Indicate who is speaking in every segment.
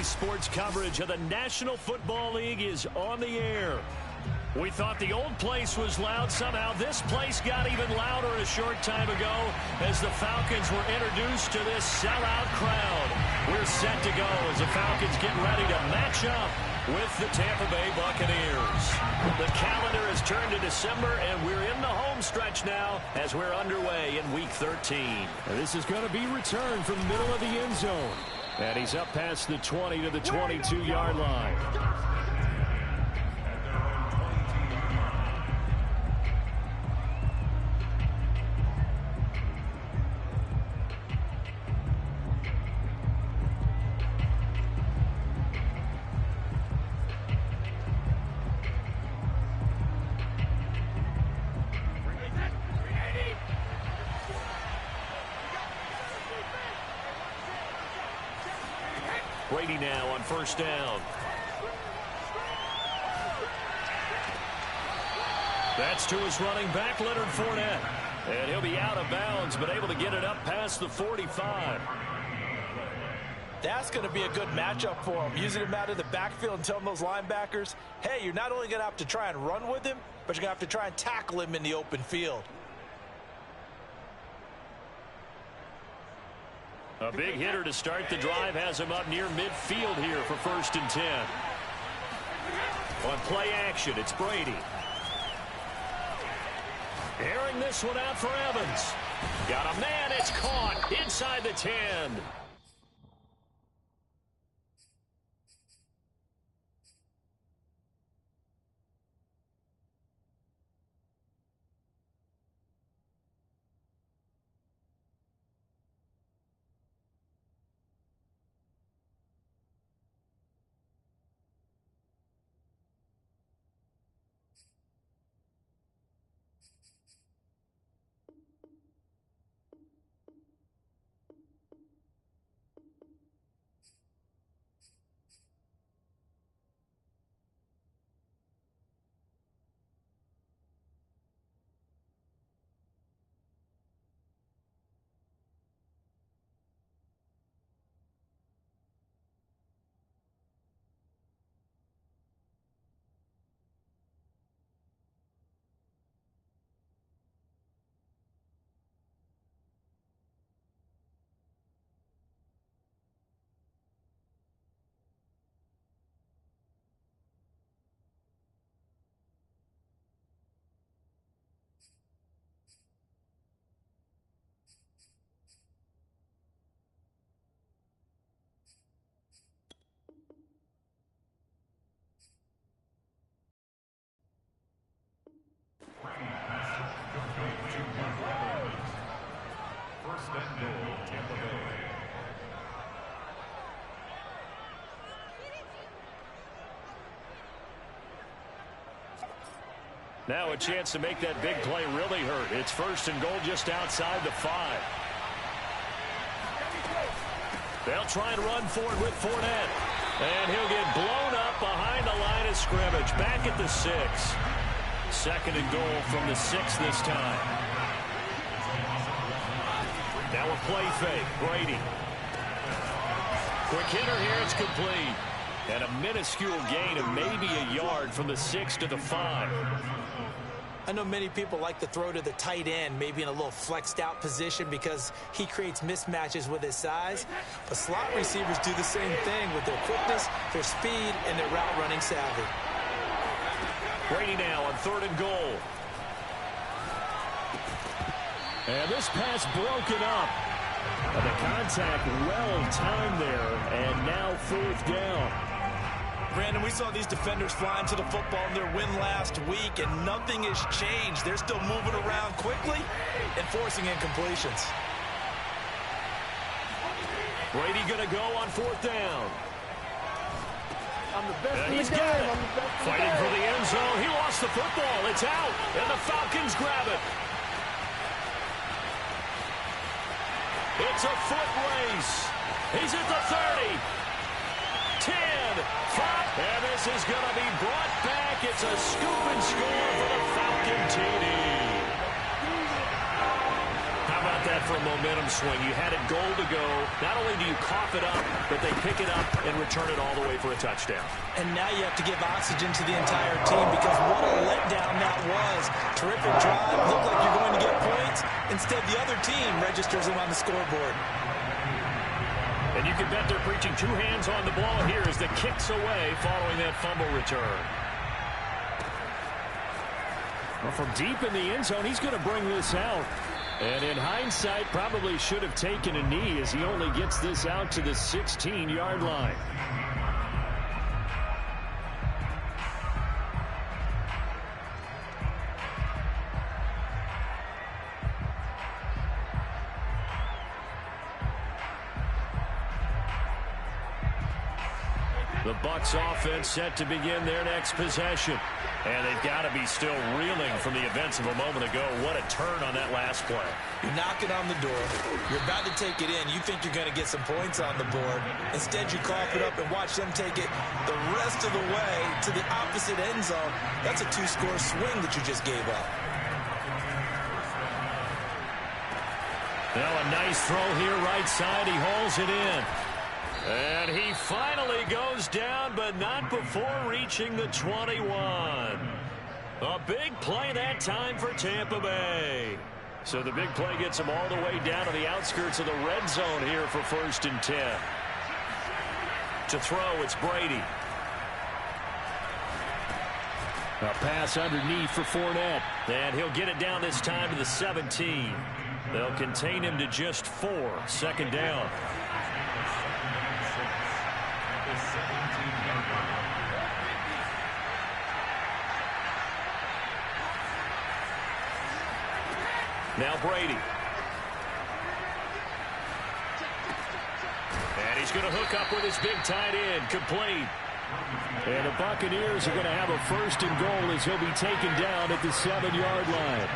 Speaker 1: sports coverage of the National Football League is on the air. We thought the old place was loud. Somehow this place got even louder a short time ago as the Falcons were introduced to this sellout crowd. We're set to go as the Falcons get ready to match up with the Tampa Bay Buccaneers. The calendar has turned to December, and we're in the home stretch now as we're underway in Week 13.
Speaker 2: And this is going to be returned from the middle of the end zone. And he's up past the 20 to the 22-yard line.
Speaker 1: Brady now on first down. That's to his running back, Leonard Fournette. And he'll be out of bounds, but able to get it up past the 45.
Speaker 3: That's going to be a good matchup for him. Using him out of the backfield and telling those linebackers, hey, you're not only going to have to try and run with him, but you're going to have to try and tackle him in the open field.
Speaker 1: A big hitter to start the drive has him up near midfield here for 1st and 10. On play action, it's Brady. Airing this one out for Evans. Got a man, it's caught inside the 10. Now a chance to make that big play really hurt. It's 1st and goal just outside the 5. They'll try and run for it with Fournette. And he'll get blown up behind the line of scrimmage. Back at the 6. 2nd and goal from the 6 this time. Now a play fake. Brady. Quick hitter here. It's complete. And a minuscule gain of maybe a yard from the 6 to the 5.
Speaker 3: I know many people like to throw to the tight end, maybe in a little flexed out position because he creates mismatches with his size. But slot receivers do the same thing with their quickness, their speed, and their route running savvy.
Speaker 1: Brady now on 3rd and goal.
Speaker 2: And this pass broken up. And the contact well timed there, and now 4th down.
Speaker 3: Brandon, we saw these defenders flying to the football in their win last week, and nothing has changed. They're still moving around quickly and forcing incompletions.
Speaker 1: Brady going to go on 4th down.
Speaker 4: I'm the best in the
Speaker 1: He's
Speaker 4: game.
Speaker 1: got it.
Speaker 4: I'm the best in the
Speaker 1: Fighting
Speaker 4: game.
Speaker 1: for the end zone. He lost the football. It's out, and the Falcons grab it. It's a foot race. He's at the 30. 10, 5, and this is going to be brought back. It's a scoop and score for the Falcon TD. How about that that for a momentum swing. You had it goal to go. Not only do you cough it up, but they pick it up and return it all the way for a touchdown.
Speaker 3: And now you have to give oxygen to the entire team because what a letdown that was. Terrific drive. Looked like you're going to get points. Instead, the other team registers them on the scoreboard.
Speaker 1: And you can bet they're preaching two hands on the ball here as the kick's away following that fumble return.
Speaker 2: Well, from deep in the end zone, he's going to bring this out. And in hindsight, probably should have taken a knee as he only gets this out to the 16-yard line.
Speaker 1: The Bucs offense set to begin their next possession. And they've got to be still reeling from the events of a moment ago. What a turn on that last play.
Speaker 3: You're knocking on the door. You're about to take it in. You think you're going to get some points on the board. Instead, you cough it up and watch them take it the rest of the way to the opposite end zone. That's a two-score swing that you just gave up.
Speaker 1: Now a nice throw here right side. He hauls it in. And he finally goes down, but not before reaching the 21. A big play that time for Tampa Bay. So the big play gets him all the way down to the outskirts of the red zone here for 1st and 10. To throw, it's Brady.
Speaker 2: A pass underneath for Fournette.
Speaker 1: And he'll get it down this time to the 17. They'll contain him to just 4. 2nd down. Now Brady. And he's going to hook up with his big tight end. Complete.
Speaker 2: And the Buccaneers are going to have a 1st and goal as he'll be taken down at the 7-yard line.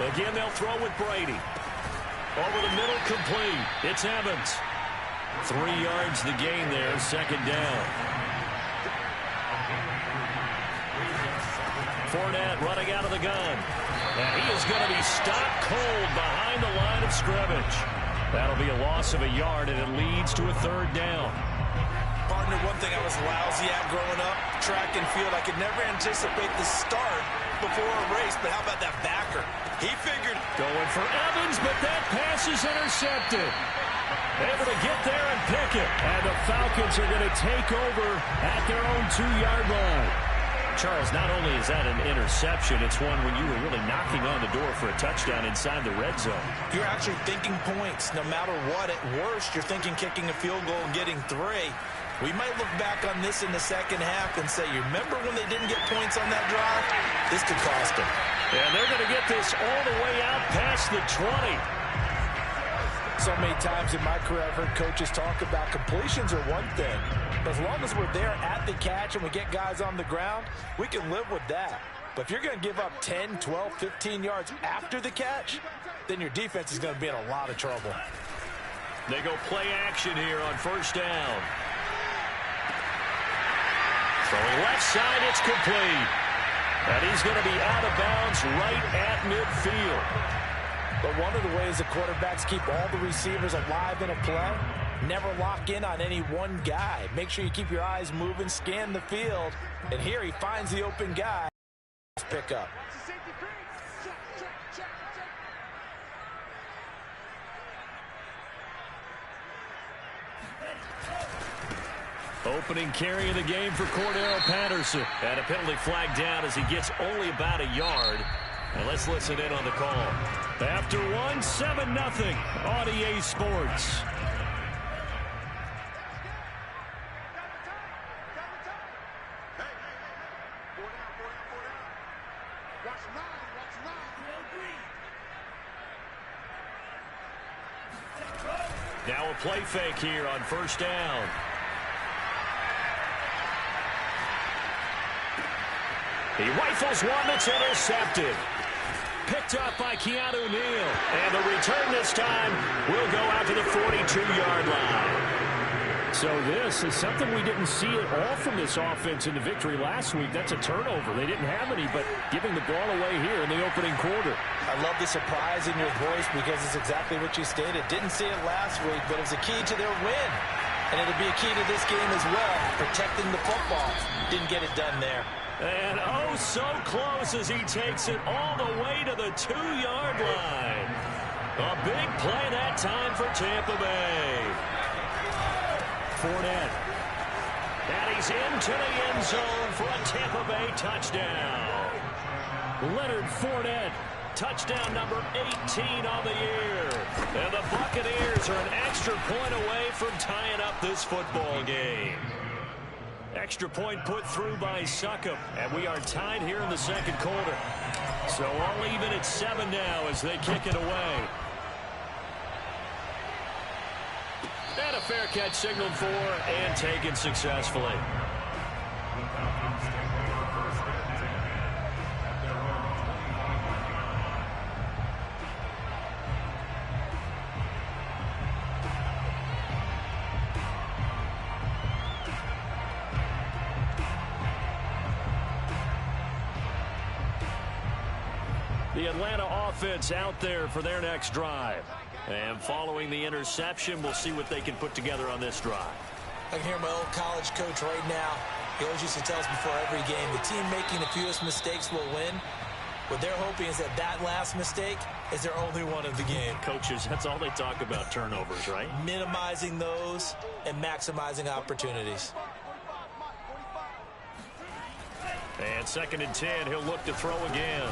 Speaker 1: Again, they'll throw with Brady. Over the middle, complete. It's Evans. 3 yards the gain there, 2nd down. Fournette running out of the gun. And he is going to be stopped cold behind the line of scrimmage. That'll be a loss of a yard, and it leads to a 3rd down.
Speaker 3: Partner, one thing I was lousy at growing up, track and field, I could never anticipate the start before a race, but how about that backer? He figured.
Speaker 1: Going for Evans, but that pass is intercepted. Able to get there and pick it.
Speaker 2: And the Falcons are going to take over at their own 2-yard line.
Speaker 1: Charles, not only is that an interception, it's one when you were really knocking on the door for a touchdown inside the red zone.
Speaker 3: You're actually thinking points. No matter what, at worst, you're thinking kicking a field goal and getting 3. We might look back on this in the second half and say, you remember when they didn't get points on that drive? This could cost them.
Speaker 1: And they're going to get this all the way out past the 20.
Speaker 3: So many times in my career, I've heard coaches talk about completions are one thing. But as long as we're there at the catch and we get guys on the ground, we can live with that. But if you're going to give up 10, 12, 15 yards after the catch, then your defense is going to be in a lot of trouble.
Speaker 1: They go play action here on 1st down. Throwing left side, it's complete. And he's going to be out of bounds right at midfield.
Speaker 3: But one of the ways the quarterbacks keep all the receivers alive in a play, never lock in on any one guy. Make sure you keep your eyes moving, scan the field. And here he finds the open guy. Pick up.
Speaker 1: Opening carry of the game for Cordero Patterson. And a penalty flag down as he gets only about a yard. And let's listen in on the call. After 7-0 on EA Sports. Now a play fake here on 1st down. He rifles one that's intercepted. Picked up by Keanu Neal. And the return this time will go out to the 42-yard line.
Speaker 2: So this is something we didn't see at all from this offense in the victory last week. That's a turnover. They didn't have any, but giving the ball away here in the opening quarter.
Speaker 3: I love the surprise in your voice because it's exactly what you stated. Didn't see it last week, but it was a key to their win. And it'll be a key to this game as well, protecting the football. Didn't get it done there.
Speaker 1: And oh, so close as he takes it all the way to the 2-yard line. A big play that time for Tampa Bay.
Speaker 2: Fournette.
Speaker 1: And he's into the end zone for a Tampa Bay touchdown.
Speaker 2: Leonard Fournette.
Speaker 1: Touchdown number 18 on the year. And the Buccaneers are an extra point away from tying up this football game. Extra point put through by Succop. And we are tied here in the second quarter. So all even at 7 now as they kick it away. And a fair catch signaled for and taken successfully. The Atlanta offense out there for their next drive. And following the interception, we'll see what they can put together on this drive.
Speaker 3: I can hear my old college coach right now. He always used to tell us before every game, the team making the fewest mistakes will win. What they're hoping is that that last mistake is their only one of the game.
Speaker 1: Coaches, that's all they talk about, turnovers, right?
Speaker 3: Minimizing those and maximizing opportunities.
Speaker 1: And 2nd and 10, he'll look to throw again.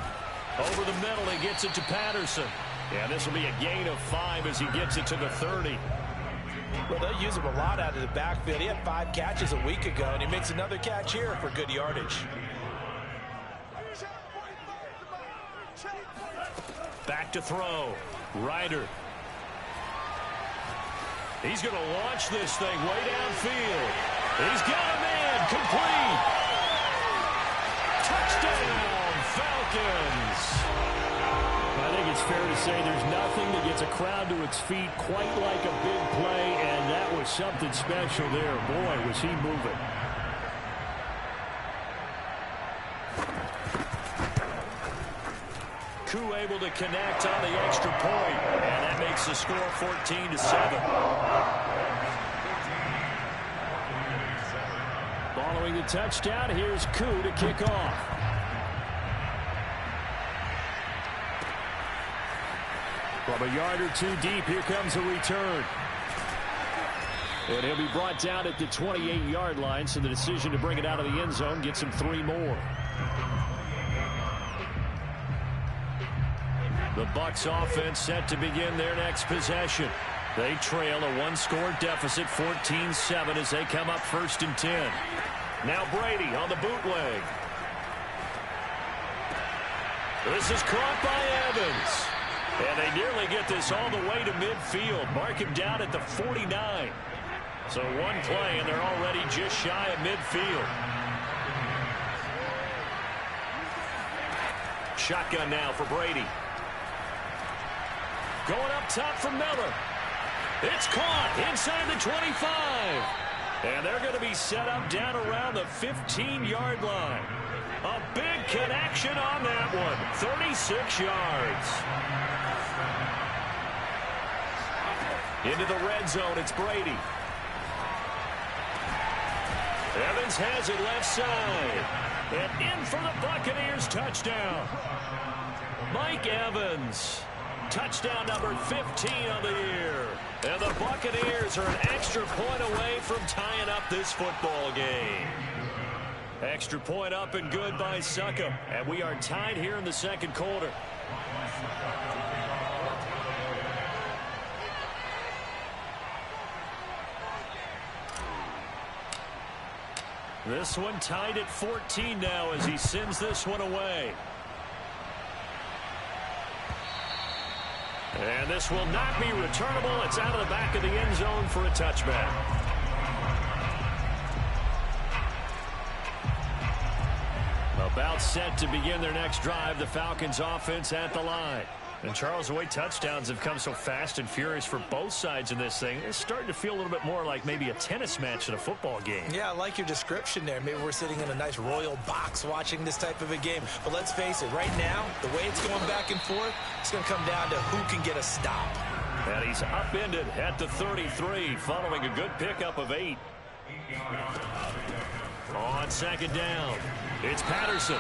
Speaker 1: Over the middle, he gets it to Patterson. Yeah, this will be a gain of 5 as he gets it to the 30.
Speaker 3: Well, they'll use him a lot out of the backfield. He had 5 catches a week ago, and he makes another catch here for good yardage.
Speaker 1: Back to throw. Ryder. He's going to launch this thing way downfield. He's got a man. Complete. Touchdown, Falcons.
Speaker 2: I think it's fair to say there's nothing that gets a crowd to its feet quite like a big play, and that was something special there. Boy, was he moving.
Speaker 1: Koo able to connect on the extra point, and that makes the score 14-7.
Speaker 2: Following the touchdown, here's Koo to kick off. From a yard or 2 deep, here comes a return. And he'll be brought down at the 28-yard line, so the decision to bring it out of the end zone gets him 3 more.
Speaker 1: The Bucs offense set to begin their next possession. They trail a 1-score deficit, 14-7, as they come up 1st and 10. Now Brady on the bootleg. This is caught by Evans. And they nearly get this all the way to midfield. Mark him down at the 49. So one play, and they're already just shy of midfield. Shotgun now for Brady. Going up top for Miller. It's caught inside the 25. And they're going to be set up down around the 15-yard line. A big connection on that one. 36 yards. Into the red zone, it's Brady. Evans has it left side. And in for the Buccaneers touchdown. Mike Evans. Touchdown number 15 on the year. And the Buccaneers are an extra point away from tying up this football game. Extra point up and good by Succop. And we are tied here in the second quarter. This one tied at 14 now as he sends this one away. And this will not be returnable. It's out of the back of the end zone for a touchback. About set to begin their next drive. The Falcons offense at the line. And Charles, the way touchdowns have come so fast and furious for both sides in this thing, it's starting to feel a little bit more like maybe a tennis match in a football game.
Speaker 3: Yeah, I like your description there. Maybe we're sitting in a nice royal box watching this type of a game. But let's face it, right now, the way it's going back and forth, it's going to come down to who can get a stop.
Speaker 1: And he's upended at the 33 following a good pickup of 8. On second down, it's Patterson.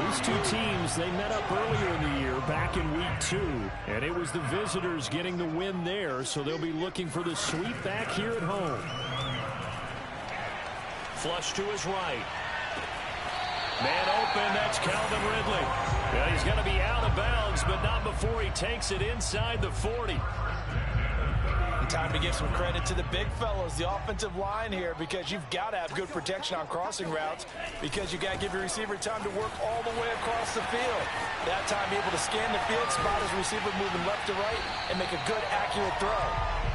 Speaker 2: These two teams, they met up earlier in the year back in week 2, and it was the visitors getting the win there, so they'll be looking for the sweep back here at home.
Speaker 1: Flush to his right. Man open, that's Calvin Ridley. Yeah, he's going to be out of bounds, but not before he takes it inside the 40.
Speaker 3: Time to give some credit to the big fellows, the offensive line here, because you've got to have good protection on crossing routes, because you got to give your receiver time to work all the way across the field. That time able to scan the field, spot his receiver moving left to right, and make a good, accurate throw.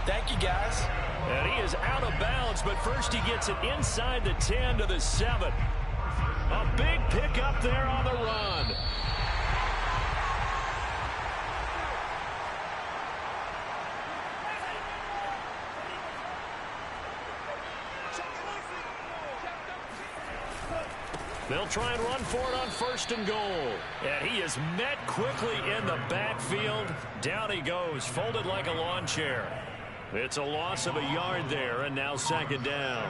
Speaker 3: Thank you, guys.
Speaker 1: And he is out of bounds, but first he gets it inside the 10 to the 7. A big pickup there on the run. They'll try and run for it on first and goal. And he is met quickly in the backfield. Down he goes, folded like a lawn chair. It's a loss of a yard there, and now second down.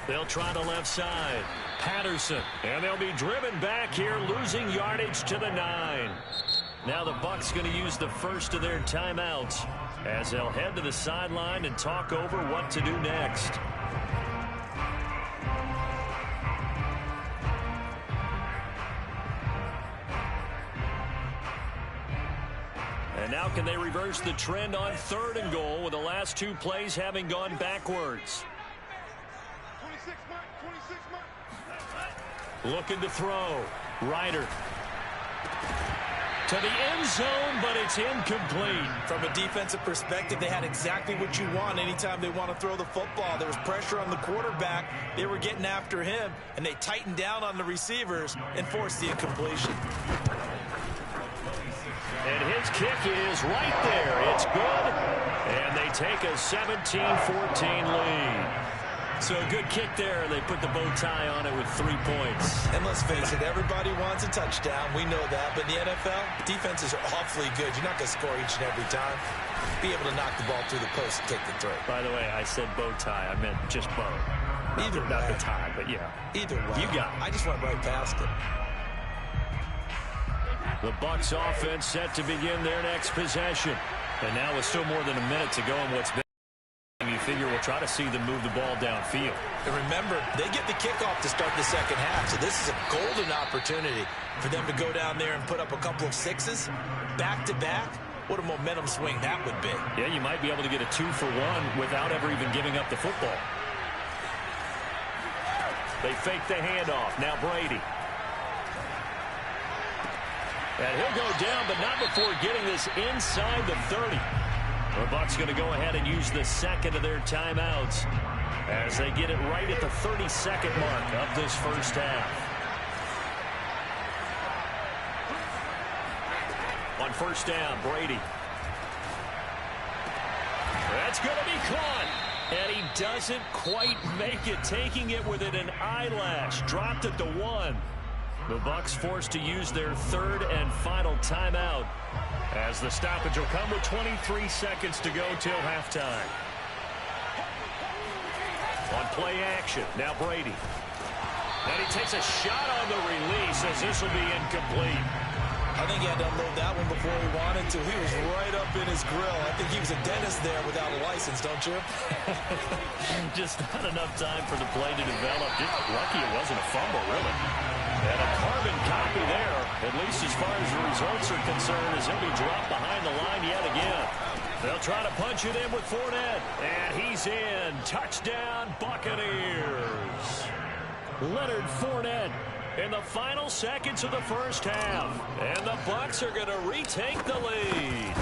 Speaker 1: They'll try the left side. Patterson. And they'll be driven back here, losing yardage to the 9. Now the Bucs going to use the first of their timeouts as they'll head to the sideline and talk over what to do next. And now can they reverse the trend on third and goal with the last 2 plays having gone backwards? Looking to throw. Ryder. To the end zone, but it's incomplete.
Speaker 3: From a defensive perspective, they had exactly what you want anytime they want to throw the football. There was pressure on the quarterback. They were getting after him, and they tightened down on the receivers and forced the incompletion.
Speaker 1: And his kick is right there. It's good. And they take a 17-14 lead. So a good kick there. They put the bow tie on it with 3 points.
Speaker 3: And let's face it, everybody wants a touchdown. We know that. But in the NFL, defenses are awfully good. You're not going to score each and every time. Be able to knock the ball through the post and take the throw.
Speaker 1: By the way, I said bow tie. I meant just bow.
Speaker 3: Either way.
Speaker 1: Not the tie, but yeah.
Speaker 3: Either way.
Speaker 1: You got it.
Speaker 3: I just went right past it.
Speaker 1: The Bucs offense set to begin their next possession. And now with still more than a minute to go in what's been, you figure we'll try to see them move the ball downfield.
Speaker 3: And remember, they get the kickoff to start the second half, so this is a golden opportunity for them to go down there and put up a couple of 6s back-to-back. What a momentum swing that would be.
Speaker 1: Yeah, you might be able to get a 2-for-1 without ever even giving up the football. They fake the handoff. Now Brady. And he'll go down, but not before getting this inside the 30. The Bucs going to go ahead and use the second of their timeouts as they get it right at the 32nd mark of this first half. On first down, Brady. That's going to be caught. And he doesn't quite make it, taking it within an eyelash. Dropped at the 1. The Bucs forced to use their third and final timeout as the stoppage will come with 23 seconds to go till halftime. On play action, now Brady. And he takes a shot on the release as this will be incomplete.
Speaker 3: I think he had to unload that one before he wanted to. He was right up in his grill. I think he was a dentist there without a license, don't you?
Speaker 1: Just not enough time for the play to develop. Just lucky it wasn't a fumble, really. And a carbon copy there, at least as far as the results are concerned, as he'll be dropped behind the line yet again. They'll try to punch it in with Fournette. And he's in. Touchdown, Buccaneers. Leonard Fournette in the final seconds of the first half. And the Bucs are going to retake the lead.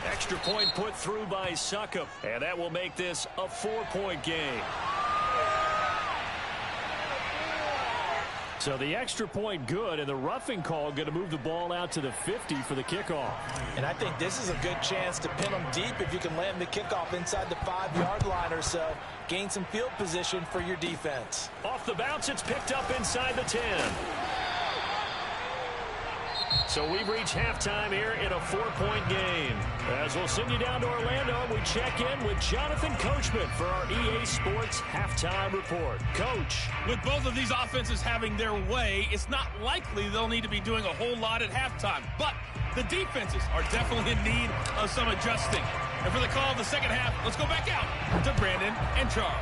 Speaker 1: Extra point put through by Succop. And that will make this a 4-point game.
Speaker 2: So the extra point good, and the roughing call going to move the ball out to the 50 for the kickoff.
Speaker 3: And I think this is a good chance to pin them deep if you can land the kickoff inside the 5-yard line or so. Gain some field position for your defense.
Speaker 1: Off the bounce, it's picked up inside the 10. So we've reached halftime here in a 4-point game. As we'll send you down to Orlando, we check in with Jonathan Coachman for our EA Sports Halftime Report. Coach.
Speaker 5: With both of these offenses having their way, it's not likely they'll need to be doing a whole lot at halftime. But the defenses are definitely in need of some adjusting. And for the call of the second half, let's go back out to Brandon and Charles.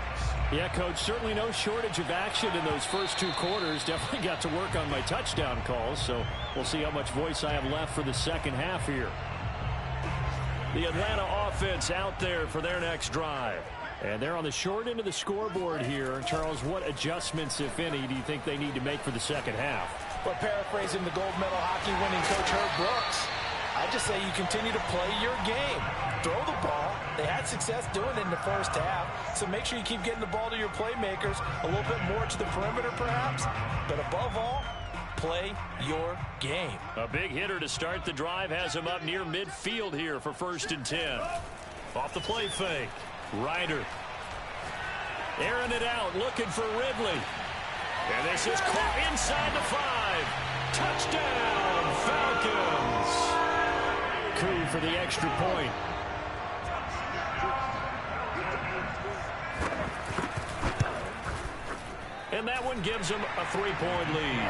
Speaker 2: Yeah, Coach, certainly no shortage of action in those first 2 quarters. Definitely got to work on my touchdown calls, so we'll see how much voice I have left for the second half here. The Atlanta offense out there for their next drive. And they're on the short end of the scoreboard here. Charles, what adjustments, if any, do you think they need to make for the second half?
Speaker 3: Well, paraphrasing the gold medal hockey winning coach Herb Brooks, I just say you continue to play your game. Throw the ball. They had success doing it in the first half, so make sure you keep getting the ball to your playmakers, a little bit more to the perimeter perhaps, but above all, play your game.
Speaker 1: A big hitter to start the drive has him up near midfield here for 1st and 10. Off the play fake. Ryder. Airing it out, looking for Ridley. And this is caught inside the 5. Touchdown, Falcons.
Speaker 2: Coup for the extra point.
Speaker 1: And that one gives them a 3-point lead.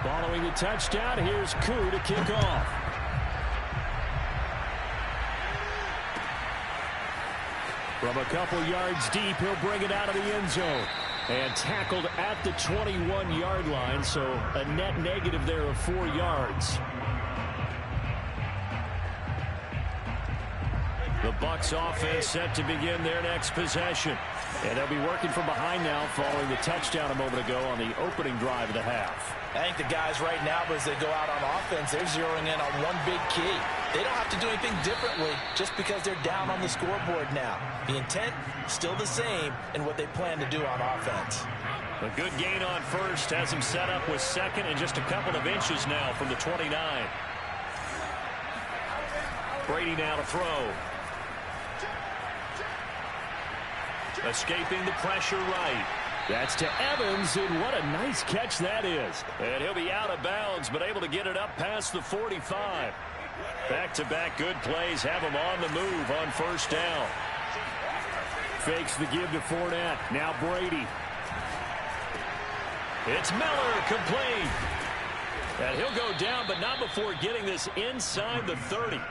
Speaker 2: Following the touchdown, here's Koo to kick off. From a couple yards deep, he'll bring it out of the end zone. And tackled at the 21-yard line, so a net negative there of 4 yards. The Bucs offense set to begin their next possession. And they'll be working from behind now following the touchdown a moment ago on the opening drive of the half.
Speaker 3: I think the guys right now, as they go out on offense, they're zeroing in on one big key. They don't have to do anything differently just because they're down on the scoreboard now. The intent, still the same in what they plan to do on offense.
Speaker 1: A good gain on first has him set up with second and just a couple of inches now from the 29. Brady now to throw. Escaping the pressure right.
Speaker 2: That's to Evans, and what a nice catch that is.
Speaker 1: And he'll be out of bounds, but able to get it up past the 45. Back-to-back good plays have him on the move on 1st down.
Speaker 2: Fakes the give to Fournette. Now Brady.
Speaker 1: It's Miller, complete. And he'll go down, but not before getting this inside the 30.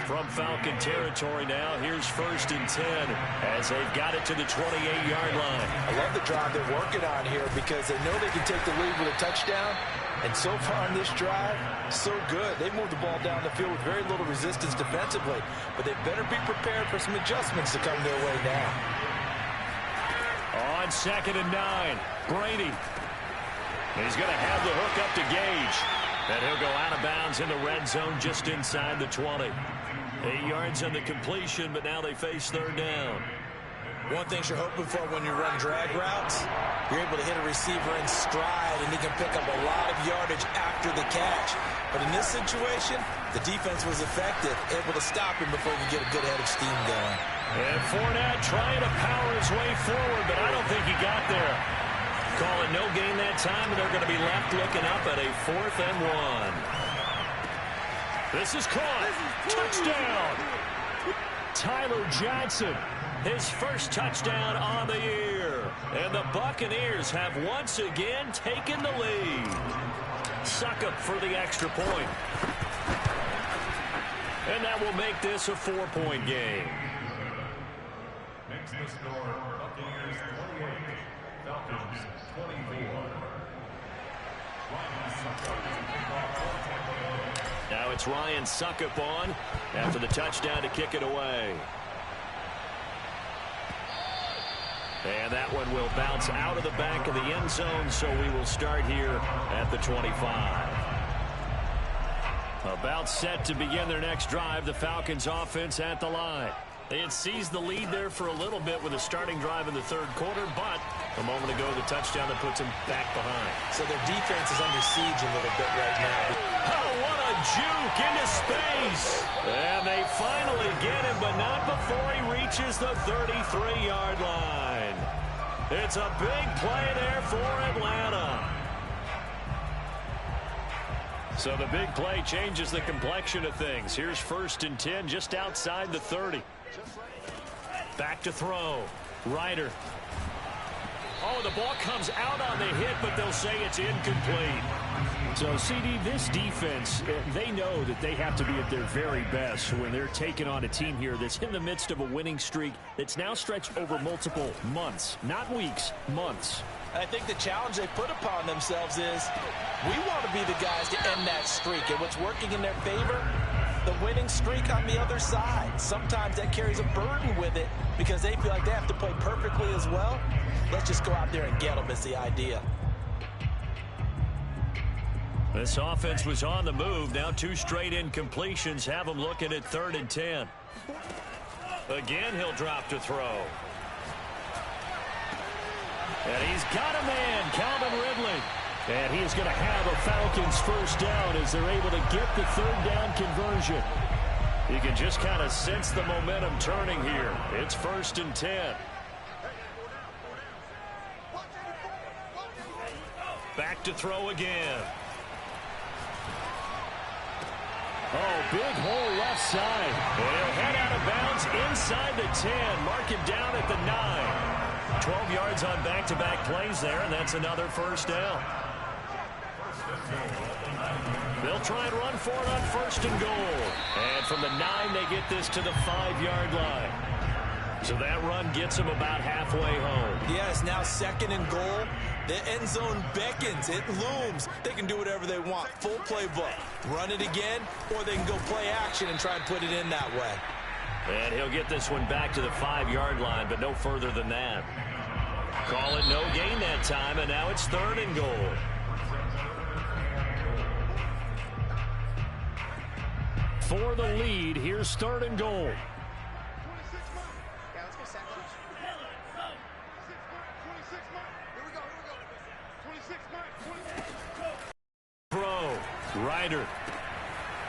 Speaker 1: From Falcon territory now, here's 1st and 10 as they've got it to the 28-yard line.
Speaker 3: I love the drive they're working on here because they know they can take the lead with a touchdown. And so far on this drive, so good. They moved the ball down the field with very little resistance defensively. But they better be prepared for some adjustments to come their way now.
Speaker 1: On 2nd and 9, Brady. He's going to have the hook up to Gage. And he'll go out of bounds in the red zone just inside the 20. 8 yards on the completion, but now they face 3rd down.
Speaker 3: One thing you're hoping for when you run drag routes, you're able to hit a receiver in stride, and he can pick up a lot of yardage after the catch. But in this situation, the defense was effective, able to stop him before he could get a good head of steam going.
Speaker 1: And Fournette trying to power his way forward, but I don't think he got there. Call it no gain that time, and they're going to be left looking up at a 4th and 1. This is caught. Touchdown.
Speaker 2: Tyler Johnson.
Speaker 1: His first touchdown on the year. And the Buccaneers have once again taken the lead. Succop for the extra point. And that will make this a 4-point game.
Speaker 6: Next to score, Buccaneers 28, Falcons 24.
Speaker 1: Now it's Ryan Succop on after the touchdown to kick it away. And that one will bounce out of the back of the end zone, so we will start here at the 25. About set to begin their next drive, the Falcons offense at the line. They had seized the lead there for a little bit with a starting drive in the third quarter, but a moment ago the touchdown that puts them back behind.
Speaker 3: So their defense is under siege a little bit right now.
Speaker 1: Oh, what a juke into space. And they finally get him, but not before he reaches the 33-yard line. It's a big play there for Atlanta. So the big play changes the complexion of things. Here's 1st and 10 just outside the 30. Back to throw. Ryder. Oh, the ball comes out on the hit, but they'll say it's incomplete.
Speaker 2: So, CD, this defense, they know that they have to be at their very best when they're taking on a team here that's in the midst of a winning streak that's now stretched over multiple months, not weeks, months.
Speaker 3: I think the challenge they put upon themselves is we want to be the guys to end that streak. And what's working in their favor? The winning streak on the other side. Sometimes that carries a burden with it because they feel like they have to play perfectly as well. Let's just go out there and get them is the idea.
Speaker 1: This offense was on the move. Now 2 straight incompletions have them looking at 3rd and 10. Again, he'll drop to throw. And he's got a man, Calvin Ridley. And he is going to have a Falcons first down as they're able to get the 3rd down conversion. You can just kind of sense the momentum turning here. It's 1st and 10. Back to throw again.
Speaker 2: Oh, big hole left side.
Speaker 1: And he'll head out of bounds inside the 10. Mark him down at the 9. 12 yards on back-to-back plays there, and that's another first down. They'll try and run for it on 1st and goal. And from the 9, they get this to the 5-yard line. So that run gets them about halfway home.
Speaker 3: Yes, now 2nd and goal. The end zone beckons. It looms. They can do whatever they want. Full playbook. Run it again, or they can go play action and try and put it in that way.
Speaker 1: And he'll get this one back to the 5-yard line, but no further than that. Call it no gain that time, and now it's 3rd and goal.
Speaker 2: For the lead, here's 3rd and goal.
Speaker 1: Throw. Ryder.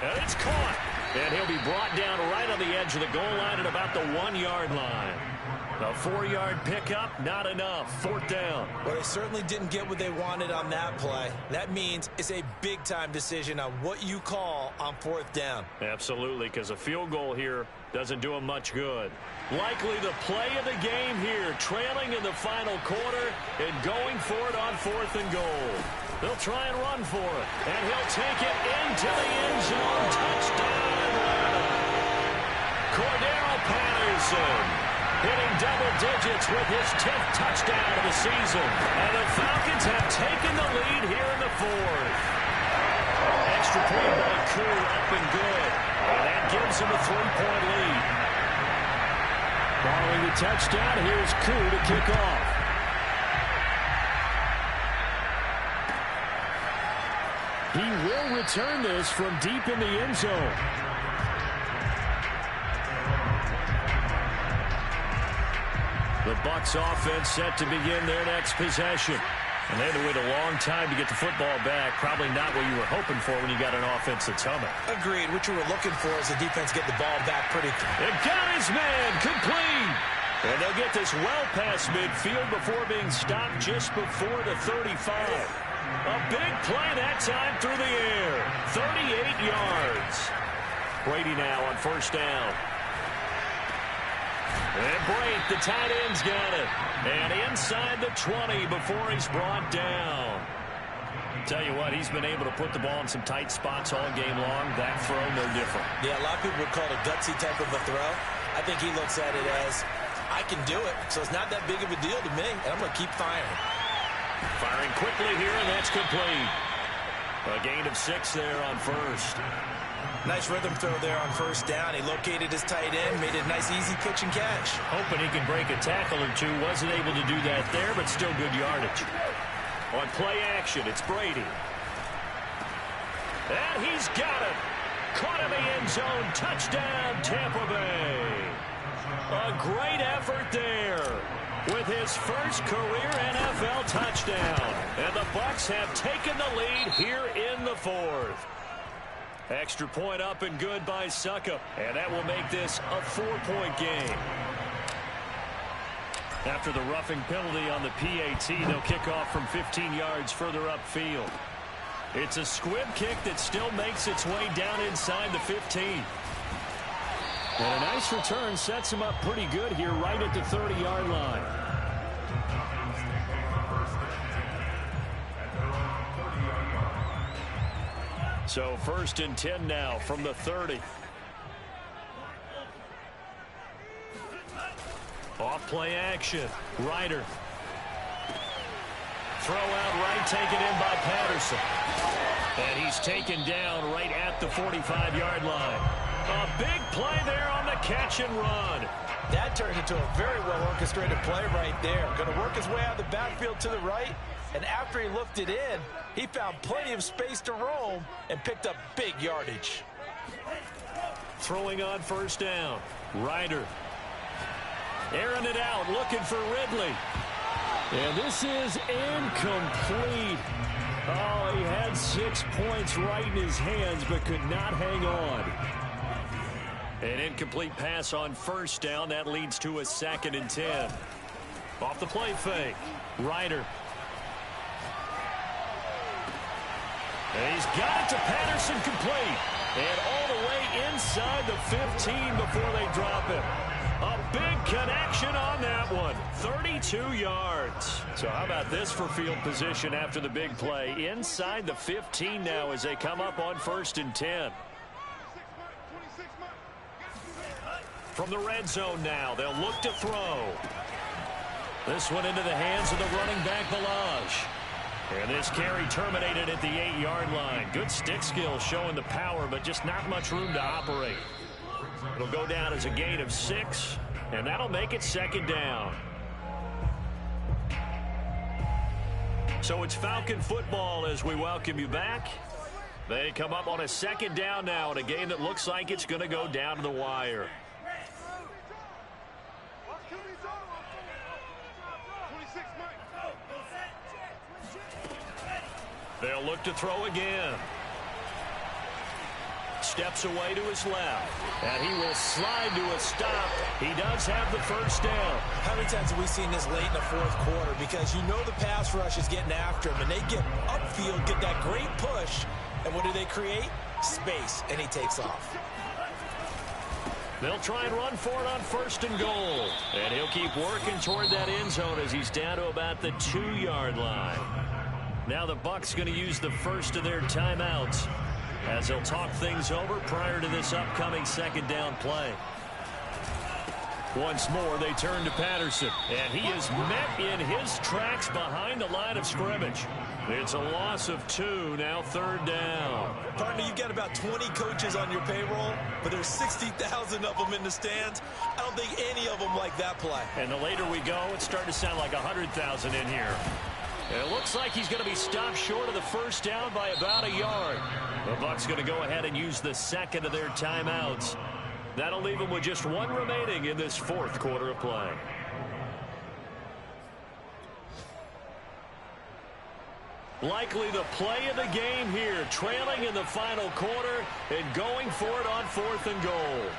Speaker 1: And it's caught. And he'll be brought down right on the edge of the goal line at about the 1-yard line. A 4-yard pickup, not enough. 4th down.
Speaker 3: Well, they certainly didn't get what they wanted on that play. That means it's a big-time decision on what you call on 4th down.
Speaker 1: Absolutely, because a field goal here doesn't do them much good. Likely the play of the game here, trailing in the final quarter and going for it on 4th and goal. They'll try and run for it, and he'll take it into the end zone. Touchdown, Atlanta. Cordero Patterson hitting double digits with his 10th touchdown of the season. And the Falcons have taken the lead here in the 4th. Extra point by Koo, up and good. And that gives them a 3-point lead.
Speaker 2: Following the touchdown, here's Koo to kick off. He will return this from deep in the end zone.
Speaker 1: The Bucs offense set to begin their next possession. And they had to wait a long time to get the football back. Probably not what you were hoping for when you got an offense that's humming.
Speaker 3: Agreed. What you were looking for is the defense get the ball back pretty quick.
Speaker 1: It got his man complete. And they'll get this well past midfield before being stopped just before the 35. A big play that time through the air. 38 yards. Brady now on 1st down. And Brate, the tight end's got it. And inside the 20 before he's brought down. Tell you what, he's been able to put the ball in some tight spots all game long. That throw, no different.
Speaker 3: Yeah, a lot of people would call it a gutsy type of a throw. I think he looks at it as, I can do it, so it's not that big of a deal to me, and I'm going to keep firing.
Speaker 1: Firing quickly here, and that's complete. A gain of 6 there on 1st.
Speaker 3: Nice rhythm throw there on 1st down. He located his tight end, made it a nice, easy pitch and catch.
Speaker 1: Hoping he can break a tackle or two. Wasn't able to do that there, but still good yardage. On play action, it's Brady. And he's got it. Caught in the end zone. Touchdown, Tampa Bay. A great effort there with his first career NFL touchdown. And the Bucs have taken the lead here in the fourth. Extra point up and good by Succop. And that will make this a 4-point game. After the roughing penalty on the PAT, they'll kick off from 15 yards further upfield. It's a squib kick that still makes its way down inside the 15. And a nice return sets him up pretty good here right at the 30-yard line. So 1st and 10 now from the 30. Off play action. Ryder. Throw out right, taken in by Patterson. And he's taken down right at the 45-yard line. A big play there on the catch and run.
Speaker 3: That turned into a very well-orchestrated play right there. Going to work his way out of the backfield to the right. And after he looked it in, he found plenty of space to roam and picked up big yardage.
Speaker 1: Throwing on 1st down. Ryder. Airing it out, looking for Ridley. And this is incomplete. Oh, he had 6 points right in his hands, but could not hang on. An incomplete pass on 1st down. That leads to a 2nd and 10. Off the play fake. Ryder. And he's got it to Patterson, complete. And all the way inside the 15 before they drop him. A big connection on that one. 32 yards. So how about this for field position after the big play? Inside the 15 now as they come up on 1st and 10. From the red zone now, they'll look to throw. This one into the hands of the running back, Ballage. And this carry terminated at the 8-yard line. Good stick skill showing the power, but just not much room to operate. It'll go down as a gain of 6, and that'll make it 2nd down. So it's Falcon football as we welcome you back. They come up on a 2nd down now in a game that looks like it's going to go down to the wire. They'll look to throw again. Steps away to his left. And he will slide to a stop. He does have the 1st down.
Speaker 3: How many times have we seen this late in the 4th quarter? Because you know the pass rush is getting after him. And they get upfield, get that great push. And what do they create? Space. And he takes off.
Speaker 1: They'll try and run for it on 1st and goal. And he'll keep working toward that end zone as he's down to about the 2-yard line. Now the Bucs going to use the first of their timeouts as they'll talk things over prior to this upcoming 2nd down play. Once more, they turn to Patterson, and he is met in his tracks behind the line of scrimmage. It's a loss of 2, now 3rd down.
Speaker 3: Partner, you've got about 20 coaches on your payroll, but there's 60,000 of them in the stands. I don't think any of them like that play.
Speaker 1: And the later we go, it's starting to sound like 100,000 in here. And it looks like he's going to be stopped short of the 1st down by about a yard. The Bucs going to go ahead and use the 2nd of their timeouts. That'll leave them with just 1 remaining in this 4th quarter of play. Likely the play of the game here, trailing in the final quarter and going for it on 4th and goal.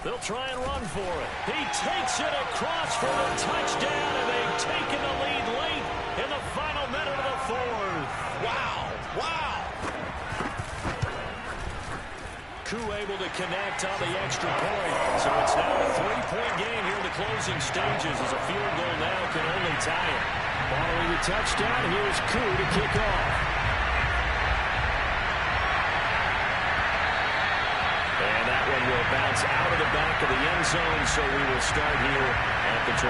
Speaker 1: They'll try and run for it. He takes it across for a touchdown, and they've taken the lead late in the final minute of the 4th.
Speaker 3: Wow. Wow.
Speaker 1: Koo able to connect on the extra point. So it's now a 3-point game here in the closing stages as a field goal now can only tie it. Following the touchdown, here's Koo to kick off. And that one will bounce out of the back of the end zone, so we will start here at the 25.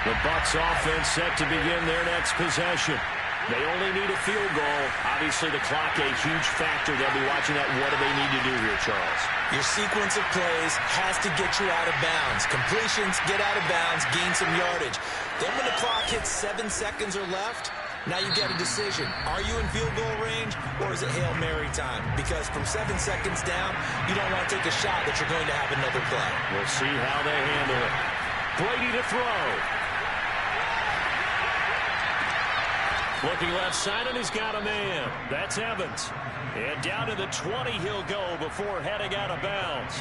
Speaker 1: The Bucs offense set to begin their next possession. They only need a field goal. Obviously, the clock a huge factor. They'll be watching that. What do they need to do here, Charles?
Speaker 3: Your sequence of plays has to get you out of bounds. Completions, get out of bounds, gain some yardage. Then when the clock hits 7 seconds or left, now you get a decision. Are you in field goal range, or is it Hail Mary time? Because from 7 seconds down, you don't want to take a shot that you're going to have another play.
Speaker 1: We'll see how they handle it. Brady to throw. Looking left side, and he's got a man. That's Evans. And down to the 20 he'll go before heading out of bounds.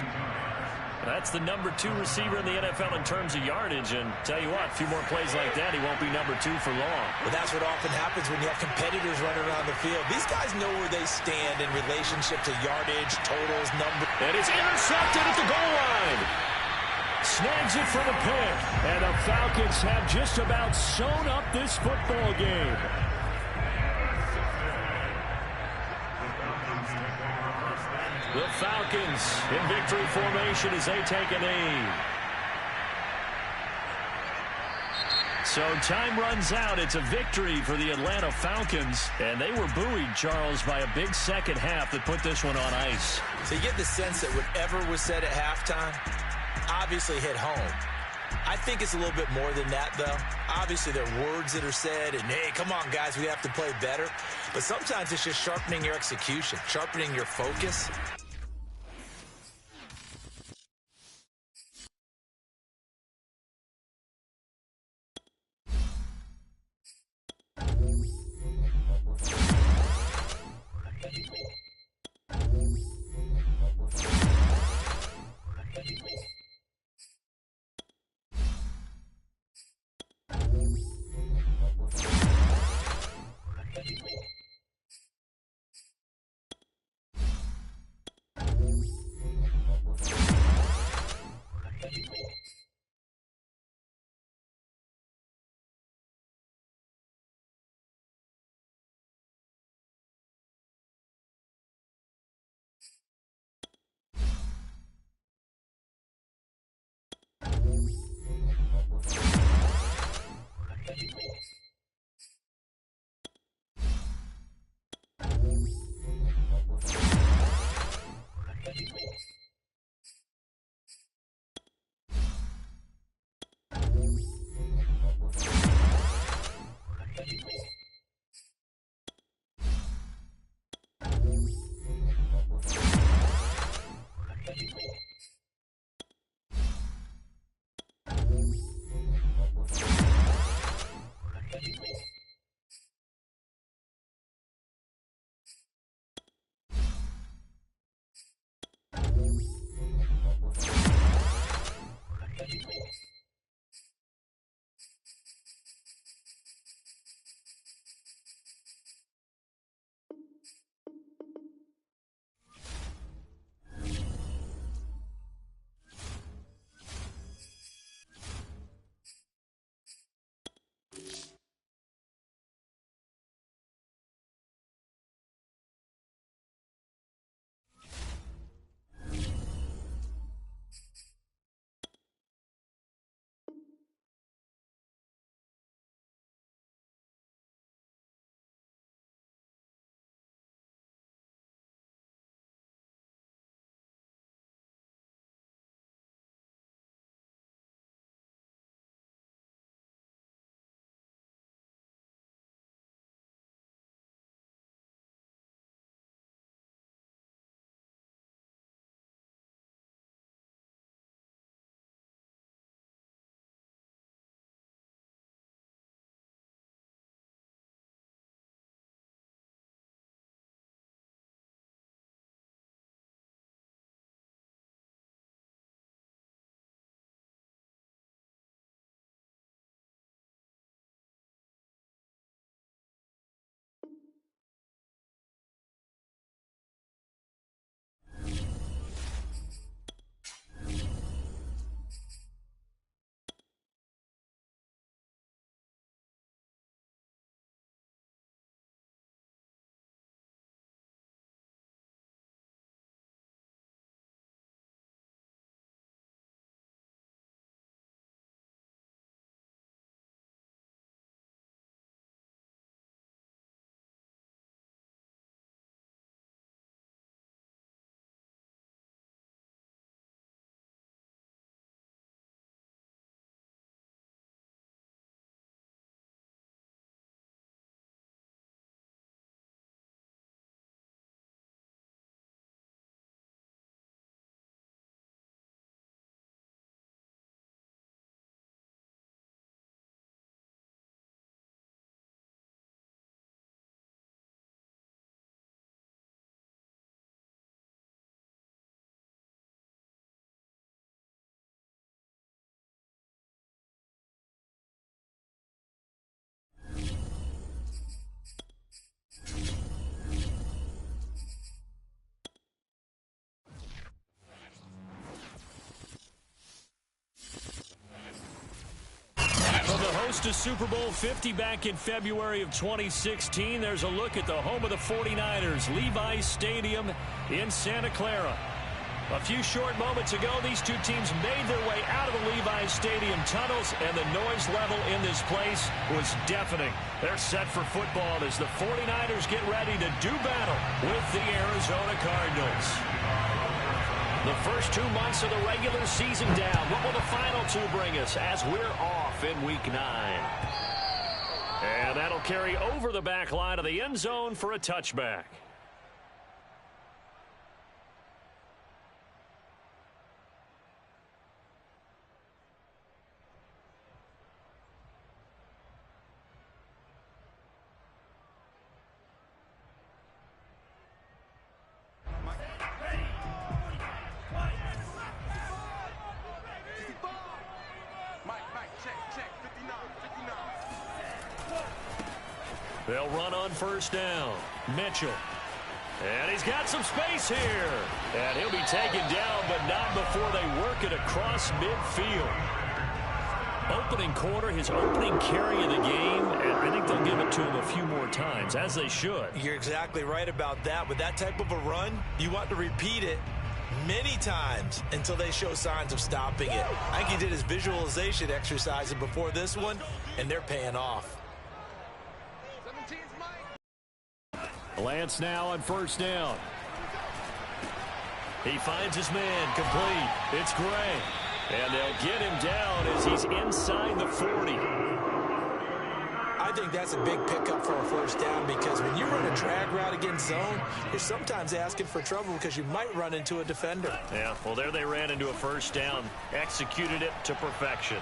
Speaker 1: That's the number 2 receiver in the NFL in terms of yardage. And tell you what, a few more plays like that, he won't be number 2 for long.
Speaker 3: Well, that's what often happens when you have competitors running around the field. These guys know where they stand in relationship to yardage, totals, number.
Speaker 1: And it's intercepted at the goal line. Snags it for the pick. And the Falcons have just about sewn up this football game. The Falcons in victory formation as they take a knee. So time runs out. It's a victory for the Atlanta Falcons. And they were buoyed, Charles, by a big second half that put this one on ice.
Speaker 3: So you get the sense that whatever was said at halftime obviously hit home. I think it's a little bit more than that, though. Obviously, there are words that are said, and, hey, come on, guys, we have to play better. But sometimes it's just sharpening your execution, sharpening your focus.
Speaker 1: host to Super Bowl 50 back in February of 2016. There's a look at the home of the 49ers, Levi's Stadium in Santa Clara. A few short moments ago, these two teams made their way out of the Levi's Stadium tunnels, and the noise level in this place was deafening. They're set for football as the 49ers get ready to do battle with the Arizona Cardinals. The first 2 months of the regular season down. What will the final 2 bring us as we're off in Week 9? And that'll carry over the back line of the end zone for a touchback. They'll run on first down. Mitchell. And he's got some space here. And he'll be taken down, but not before they work it across midfield. Opening quarter, his opening carry of the game, and I think they'll give it to him a few more times, as they should.
Speaker 3: You're exactly right about that. With that type of a run, you want to repeat it many times until they show signs of stopping it. I think he did his visualization exercises before this one, and they're paying off.
Speaker 1: Lance now on first down. He finds his man complete. It's Gray. And they'll get him down as he's inside the 40.
Speaker 3: I think that's a big pickup for a first down because when you run a drag route against zone, you're sometimes asking for trouble because you might run into a defender.
Speaker 1: Yeah, well, there they ran into a first down. Executed it to perfection.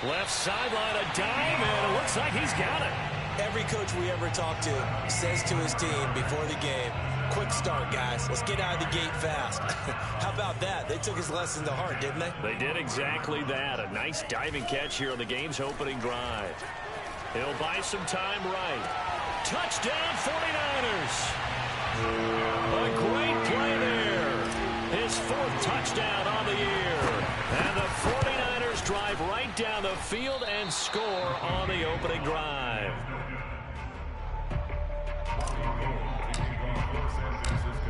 Speaker 1: Left sideline, a dime, and it looks like he's got it.
Speaker 3: Every coach we ever talk to says to his team before the game, quick start, guys. Let's get out of the gate fast. How about that? They took his lesson to heart, didn't they?
Speaker 1: They did exactly that. A nice diving catch here on the game's opening drive. He'll buy some time right. Touchdown, 49ers. A great play there. His 4th touchdown on the year. And the 49ers drive right down the field and score on the opening drive.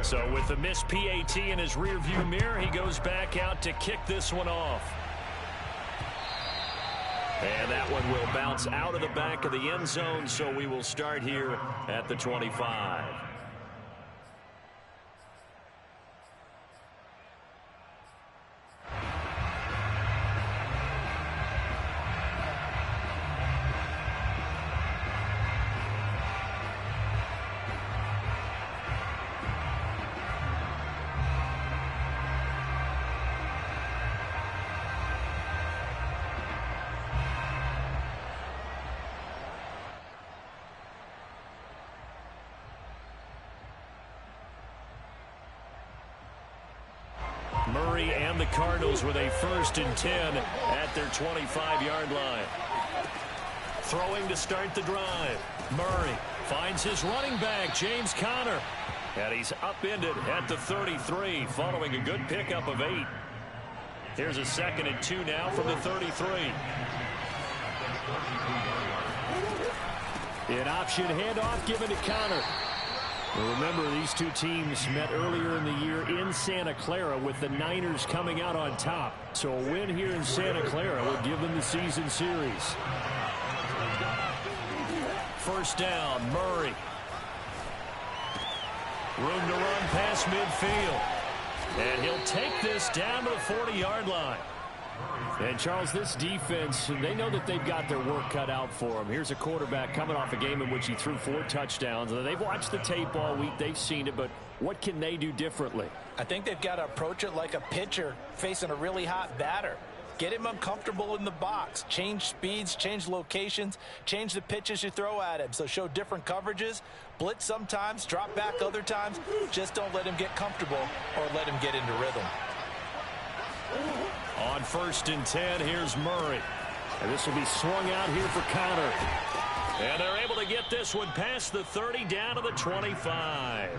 Speaker 1: So with the missed PAT in his rearview mirror, he goes back out to kick this one off. And that one will bounce out of the back of the end zone, so we will start here at the 25. Murray and the Cardinals with a 1st and 10 at their 25-yard line. Throwing to start the drive. Murray finds his running back, James Conner. And he's upended at the 33 following a good pickup of 8. Here's a 2nd and 2 now from the 33. An option handoff given to Conner. Well, remember, these two teams met earlier in the year in Santa Clara with the Niners coming out on top. So a win here in Santa Clara would give them the season series. First down, Murray. Room to run past midfield. And he'll take this down to the 40-yard line. And, Charles, this defense, they know that they've got their work cut out for them. Here's a quarterback coming off a game in which he threw 4 touchdowns. They've watched the tape all week. They've seen it, but what can they do differently?
Speaker 3: I think they've got to approach it like a pitcher facing a really hot batter. Get him uncomfortable in the box. Change speeds, change locations, change the pitches you throw at him. So show different coverages. Blitz sometimes, drop back other times. Just don't let him get comfortable or let him get into rhythm.
Speaker 1: On 1st and 10, here's Murray. And this will be swung out here for Conner. And they're able to get this one past the 30 down to the 25.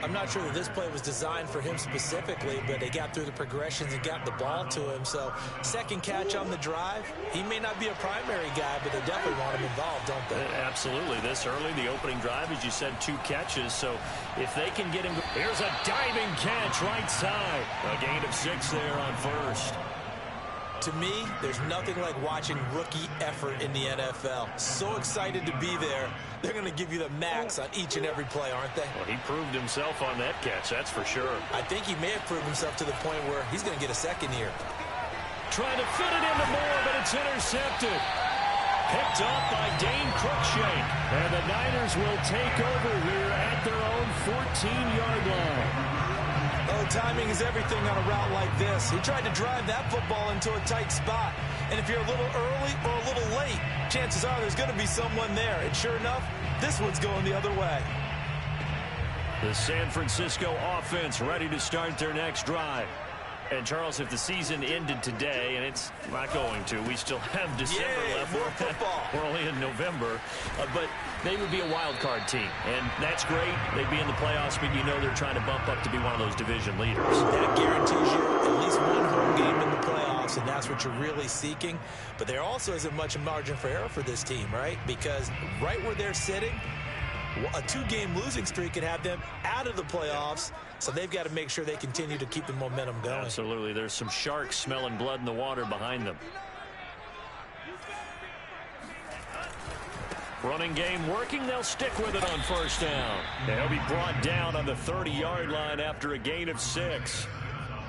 Speaker 3: I'm not sure that this play was designed for him specifically, but they got through the progressions and got the ball to him. So second catch on the drive. He may not be a primary guy, but they definitely want him involved, don't they?
Speaker 1: Absolutely. This early, the opening drive, as you said, 2 catches. So if they can get him, here's a diving catch right side. A gain of 6 there on first.
Speaker 3: To me, there's nothing like watching rookie effort in the NFL. So excited to be there. They're going to give you the max on each and every play, aren't they?
Speaker 1: Well, he proved himself on that catch, that's for sure.
Speaker 3: I think he may have proved himself to the point where he's going to get a second here.
Speaker 1: Trying to fit it into Moore, but it's intercepted. Picked off by Dane Cruikshank. And the Niners will take over here at their own 14-yard line.
Speaker 3: Oh, timing is everything on a route like this. He tried to drive that football into a tight spot. And if you're a little early or a little late, chances are there's going to be someone there. And sure enough, this one's going the other way.
Speaker 1: The San Francisco offense ready to start their next drive. And, Charles, if the season ended today, and it's not going to, we still have December left.
Speaker 3: More football.
Speaker 1: We're only in November. But they would be a wild card team. And that's great. They'd be in the playoffs, but you know they're trying to bump up to be one of those division leaders.
Speaker 3: That guarantees you at least one home game in the playoffs, and that's what you're really seeking. But there also isn't much margin for error for this team, right? Because right where they're sitting, a 2-game losing streak could have them out of the playoffs, so they've got to make sure they continue to keep the momentum going.
Speaker 1: Absolutely. There's some sharks smelling blood in the water behind them. Running game working. They'll stick with it on first down. They'll be brought down on the 30-yard line after a gain of 6.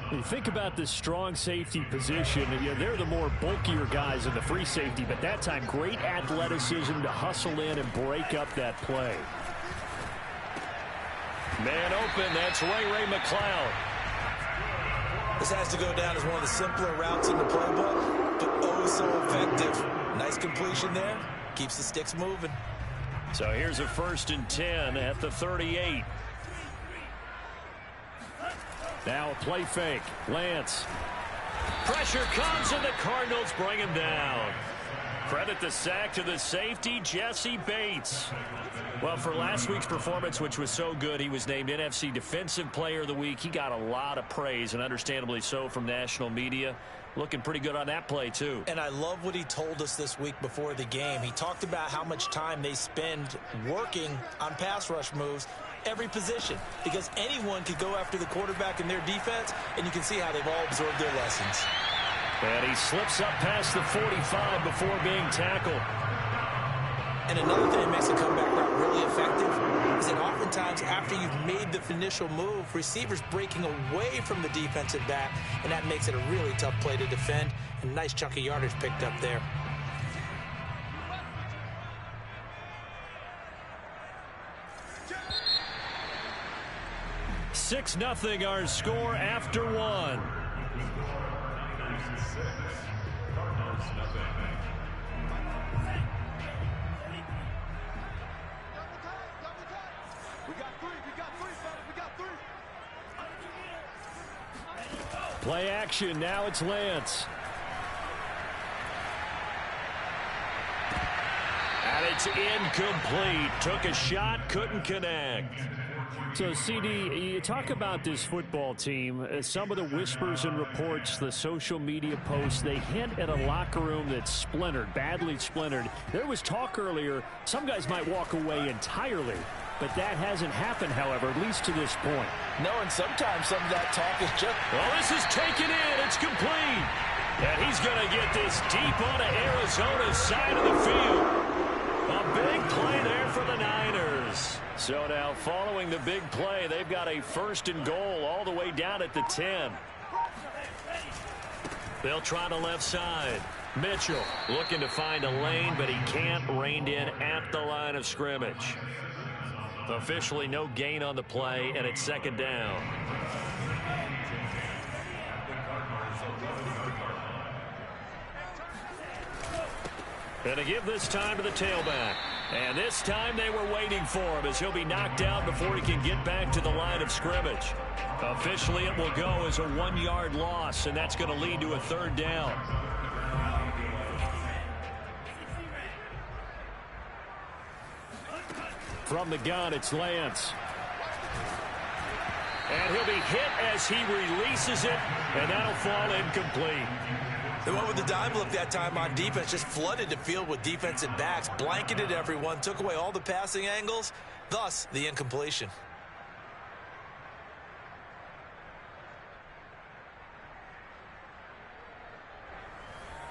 Speaker 2: You think about this strong safety position. They're the more bulkier guys in the free safety, but that time great athleticism to hustle in and break up that play.
Speaker 1: Man open, that's Ray McCloud.
Speaker 3: This has to go down as one of the simpler routes in the playbook, but oh so effective. Nice completion there. Keeps the sticks moving.
Speaker 1: So here's a 1st and 10 at the 38.
Speaker 2: Now a play fake. Lance.
Speaker 1: Pressure comes and the Cardinals bring him down. Credit the sack to the safety, Jesse Bates. Well, for last week's performance, which was so good, he was named NFC Defensive Player of the Week. He got a lot of praise, and understandably so, from national media. Looking pretty good on that play, too.
Speaker 3: And I love what he told us this week before the game. He talked about how much time they spend working on pass rush moves, every position, because anyone could go after the quarterback in their defense, and you can see how they've all absorbed their lessons.
Speaker 1: And he slips up past the 45 before being tackled.
Speaker 3: And another thing that makes a comeback route really effective is that oftentimes after you've made the initial move, receivers breaking away from the defensive back, and that makes it a really tough play to defend. And nice chunk of yardage picked up there.
Speaker 1: Six 0 our score after 1.
Speaker 2: Play action. Now it's Lance.
Speaker 1: And it's incomplete. Took a shot, couldn't connect.
Speaker 2: So, CD, you talk about this football team. Some of the whispers and reports, the social media posts, they hint at a locker room that's splintered, badly splintered. There was talk earlier, some guys might walk away entirely. But that hasn't happened, however, at least to this point.
Speaker 3: No, and sometimes some of that talk is just...
Speaker 1: Well, this is taken in. It's complete. And he's going to get this deep onto Arizona's side of the field. A big play there for the Niners. So now, following the big play, they've got a 1st and goal all the way down at the 10. They'll try the left side. Mitchell looking to find a lane, but he can't. Reined in at the line of scrimmage. Officially no gain on the play, and it's 2nd down. And to give this time to the tailback. And this time they were waiting for him as he'll be knocked out before he can get back to the line of scrimmage. Officially it will go as a 1-yard loss, and that's going to lead to a 3rd down.
Speaker 2: From the gun, it's Lance. And he'll be hit as he releases it, and that'll fall incomplete.
Speaker 3: They went with the dime look that time on defense, just flooded the field with defensive backs, blanketed everyone, took away all the passing angles, thus the incompletion.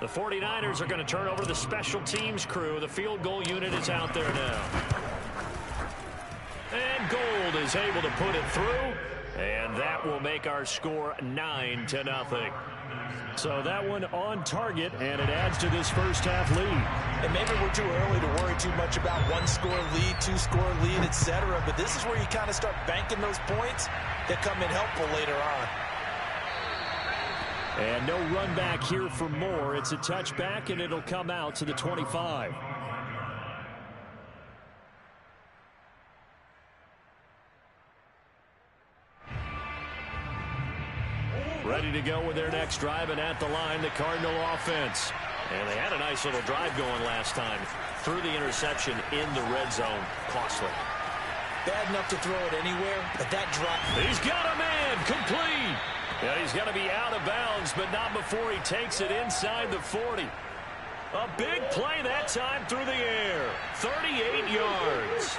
Speaker 2: The 49ers are going to turn over to the special teams crew. The field goal unit is out there now. And Gould is able to put it through. And that will make our score 9-0. So that one on target, and it adds to this first half lead.
Speaker 3: And maybe we're too early to worry too much about one-score lead, two-score lead, etc. But this is where you kind of start banking those points that come in helpful later on.
Speaker 2: And no run back here for more. It's a touchback, and it'll come out to the 25. Ready to go with their next drive, and at the line, the Cardinal offense. And they had a nice little drive going last time. Threw the interception in the red zone. Costly.
Speaker 3: Bad enough to throw it anywhere, but that drop.
Speaker 2: He's got a man. Complete. Yeah, he's going to be out of bounds, but not before he takes it inside the 40. A big play that time through the air. 38 yards.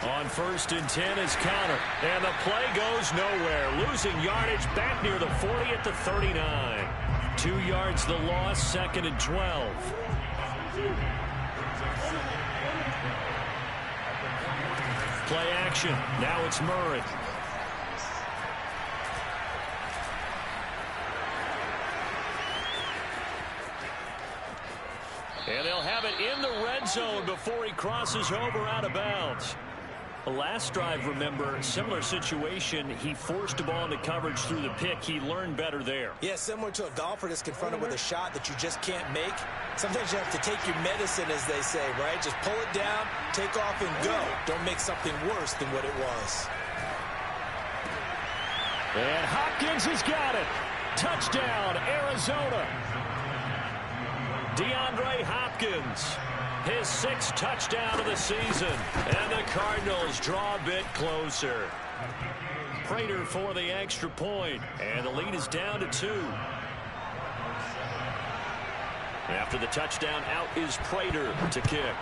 Speaker 2: On 1st and 10 is Conner. And the play goes nowhere. Losing yardage back near the 40 at the 39. 2 yards the loss, 2nd and 12. Play action. Now it's Murray. And they'll have it in the red zone before he crosses over out of bounds. The last drive, remember, similar situation. He forced a ball into coverage through the pick. He learned better there.
Speaker 3: Yeah, similar to a golfer that's confronted with a shot that you just can't make. Sometimes you have to take your medicine, as they say, right? Just pull it down, take off, and go. Don't make something worse than what it was.
Speaker 2: And Hopkins has got it. Touchdown, Arizona. DeAndre Hopkins, his 6th touchdown of the season. And the Cardinals draw a bit closer. Prater for the extra point. And the lead is down to 2. After the touchdown, out is Prater to kick.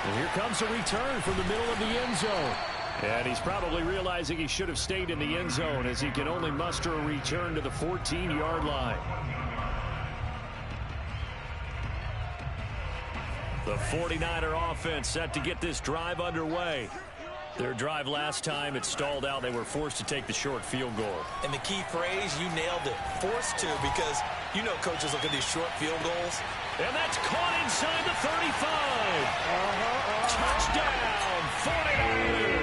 Speaker 2: And here comes a return from the middle of the end zone. And he's probably realizing he should have stayed in the end zone as he can only muster a return to the 14-yard line. The 49er offense set to get this drive underway. Their drive last time, it stalled out. They were forced to take the short field goal.
Speaker 3: And the key phrase, you nailed it. Forced to, because you know coaches look at these short field goals.
Speaker 2: And that's caught inside the 35. Touchdown, 49ers.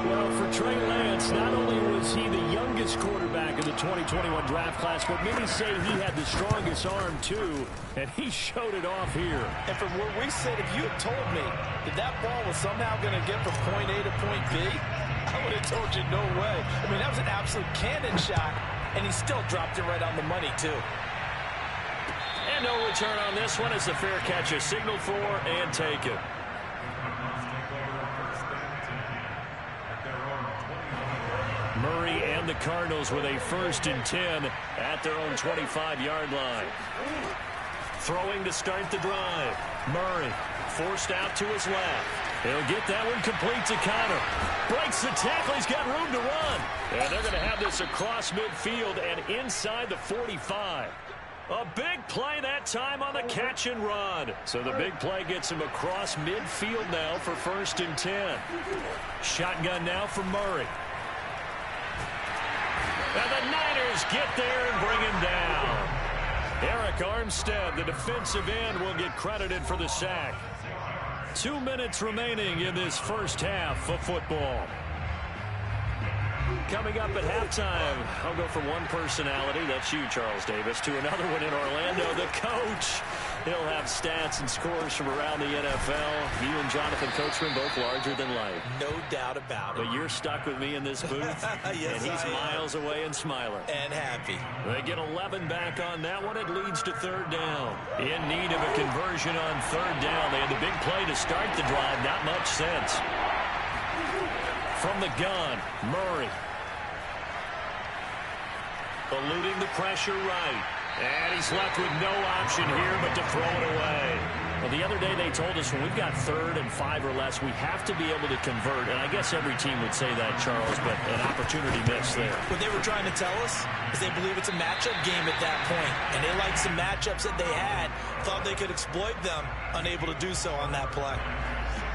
Speaker 2: Well, for Trey Lance, not only was he the youngest quarterback in the 2021 draft class, but many say he had the strongest arm, too, and he showed it off here.
Speaker 3: And from where we sit, if you had told me that that ball was somehow going to get from point A to point B, I would have told you no way. I mean, that was an absolute cannon shot, and he still dropped it right on the money, too.
Speaker 2: And no return on this one as the fair catch is signaled for and taken. Murray and the Cardinals with a 1st and 10 at their own 25-yard line. Throwing to start the drive. Murray forced out to his left. He'll get that one complete to Conner. Breaks the tackle. He's got room to run. And they're going to have this across midfield and inside the 45. A big play that time on the catch and run. So the big play gets him across midfield now for 1st and 10. Shotgun now for Murray. And the Niners get there and bring him down. Eric Armstead, the defensive end, will get credited for the sack. 2 minutes remaining in this first half of football. Coming up at halftime, I'll go from one personality, that's you, Charles Davis, to another one in Orlando, the coach. He'll have stats and scores from around the NFL. You and Jonathan Coachman both larger than life.
Speaker 3: No doubt about it.
Speaker 2: But you're stuck with me in this booth,
Speaker 3: yes,
Speaker 2: and he's miles away and smiling.
Speaker 3: And happy.
Speaker 2: They get 11 back on that one. It leads to third down. In need of a conversion on third down. They had the big play to start the drive. Not much sense. From the gun, Murray. Eluding the pressure right. And he's left with no option here but to throw it away. Well, the other day they told us when we've got 3rd and 5 or less, we have to be able to convert. And I guess every team would say that, Charles, but an opportunity missed there.
Speaker 3: What they were trying to tell us is they believe it's a matchup game at that point. And they liked some matchups that they had, thought they could exploit them, unable to do so on that play.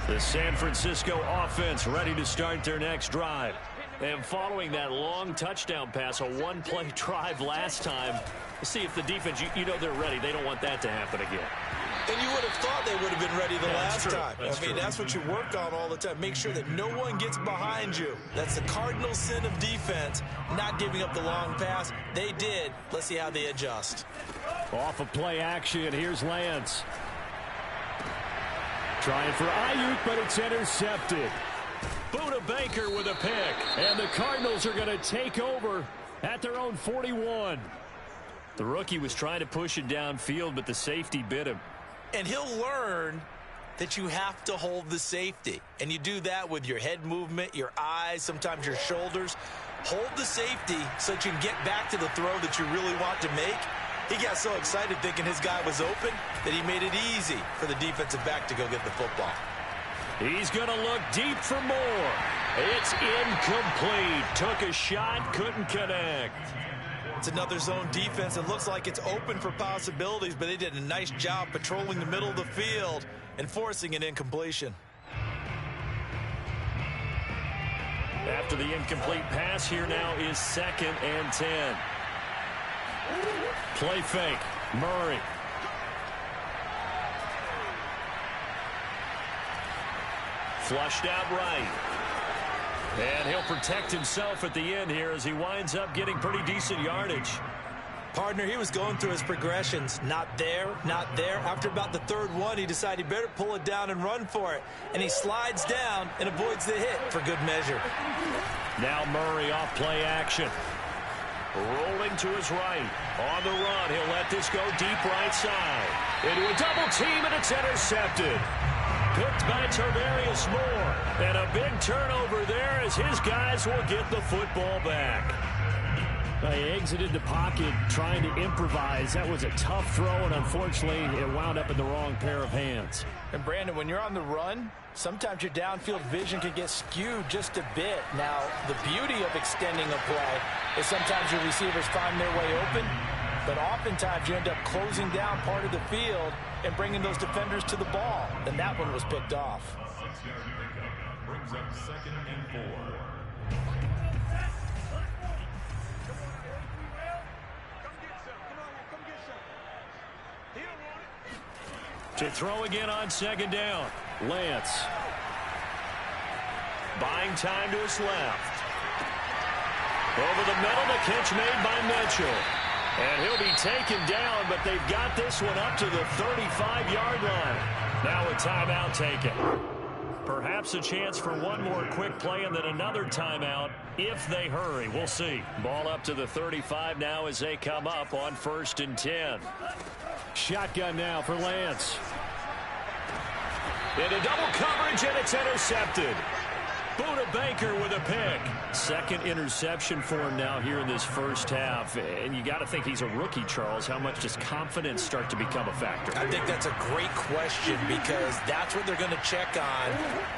Speaker 2: The San Francisco offense ready to start their next drive. And following that long touchdown pass, a one-play drive last time, see if the defense, you know they're ready. They don't want that to happen again.
Speaker 3: And you would have thought they would have been ready the last time.
Speaker 2: That's true.
Speaker 3: That's what you work on all the time. Make sure that no one gets behind you. That's the cardinal sin of defense, not giving up the long pass. They did. Let's see how they adjust.
Speaker 2: Off of play action, here's Lance. Trying for Ayuk, but it's intercepted. Buda Baker with a pick. And the Cardinals are going to take over at their own 41. The rookie was trying to push it downfield, but the safety bit him.
Speaker 3: And he'll learn that you have to hold the safety. And you do that with your head movement, your eyes, sometimes your shoulders. Hold the safety so that you can get back to the throw that you really want to make. He got so excited thinking his guy was open that he made it easy for the defensive back to go get the football.
Speaker 2: He's going to look deep for more. It's incomplete. Took a shot, couldn't connect.
Speaker 3: It's another zone defense. It looks like it's open for possibilities, but they did a nice job patrolling the middle of the field and forcing an incompletion.
Speaker 2: After the incomplete pass, here now is 2nd and 10. Play fake. Murray. Flushed out right. And he'll protect himself at the end here as he winds up getting pretty decent yardage.
Speaker 3: Partner, he was going through his progressions. Not there, not there. After about the 3rd one, he decided he better pull it down and run for it. And he slides down and avoids the hit for good measure.
Speaker 2: Now Murray off play action. Rolling to his right. On the run, he'll let this go deep right side. Into a double team, and it's intercepted. Picked by Tarvarius Moore. And a big turnover there as his guys will get the football back. He exited the pocket trying to improvise. That was a tough throw, and unfortunately, it wound up in the wrong pair of hands.
Speaker 3: And Brandon, when you're on the run, sometimes your downfield vision can get skewed just a bit. Now, the beauty of extending a play is sometimes your receivers find their way open, but oftentimes you end up closing down part of the field and bringing those defenders to the ball. And that one was picked off.
Speaker 6: 6-yard pickup brings up 2nd and 4.
Speaker 2: To throw again on 2nd down. Lance. Buying time to his left. Over the middle, the catch made by Mitchell. And he'll be taken down, but they've got this one up to the 35-yard line. Now a timeout taken. Perhaps a chance for one more quick play and then another timeout if they hurry. We'll see. Ball up to the 35 now as they come up on 1st and 10. Shotgun now for Lance. Into double coverage, and it's intercepted. Buda Baker with a pick. 2nd interception for him now here in this first half. And you got to think he's a rookie, Charles. How much does confidence start to become a factor?
Speaker 3: I think that's a great question because that's what they're going to check on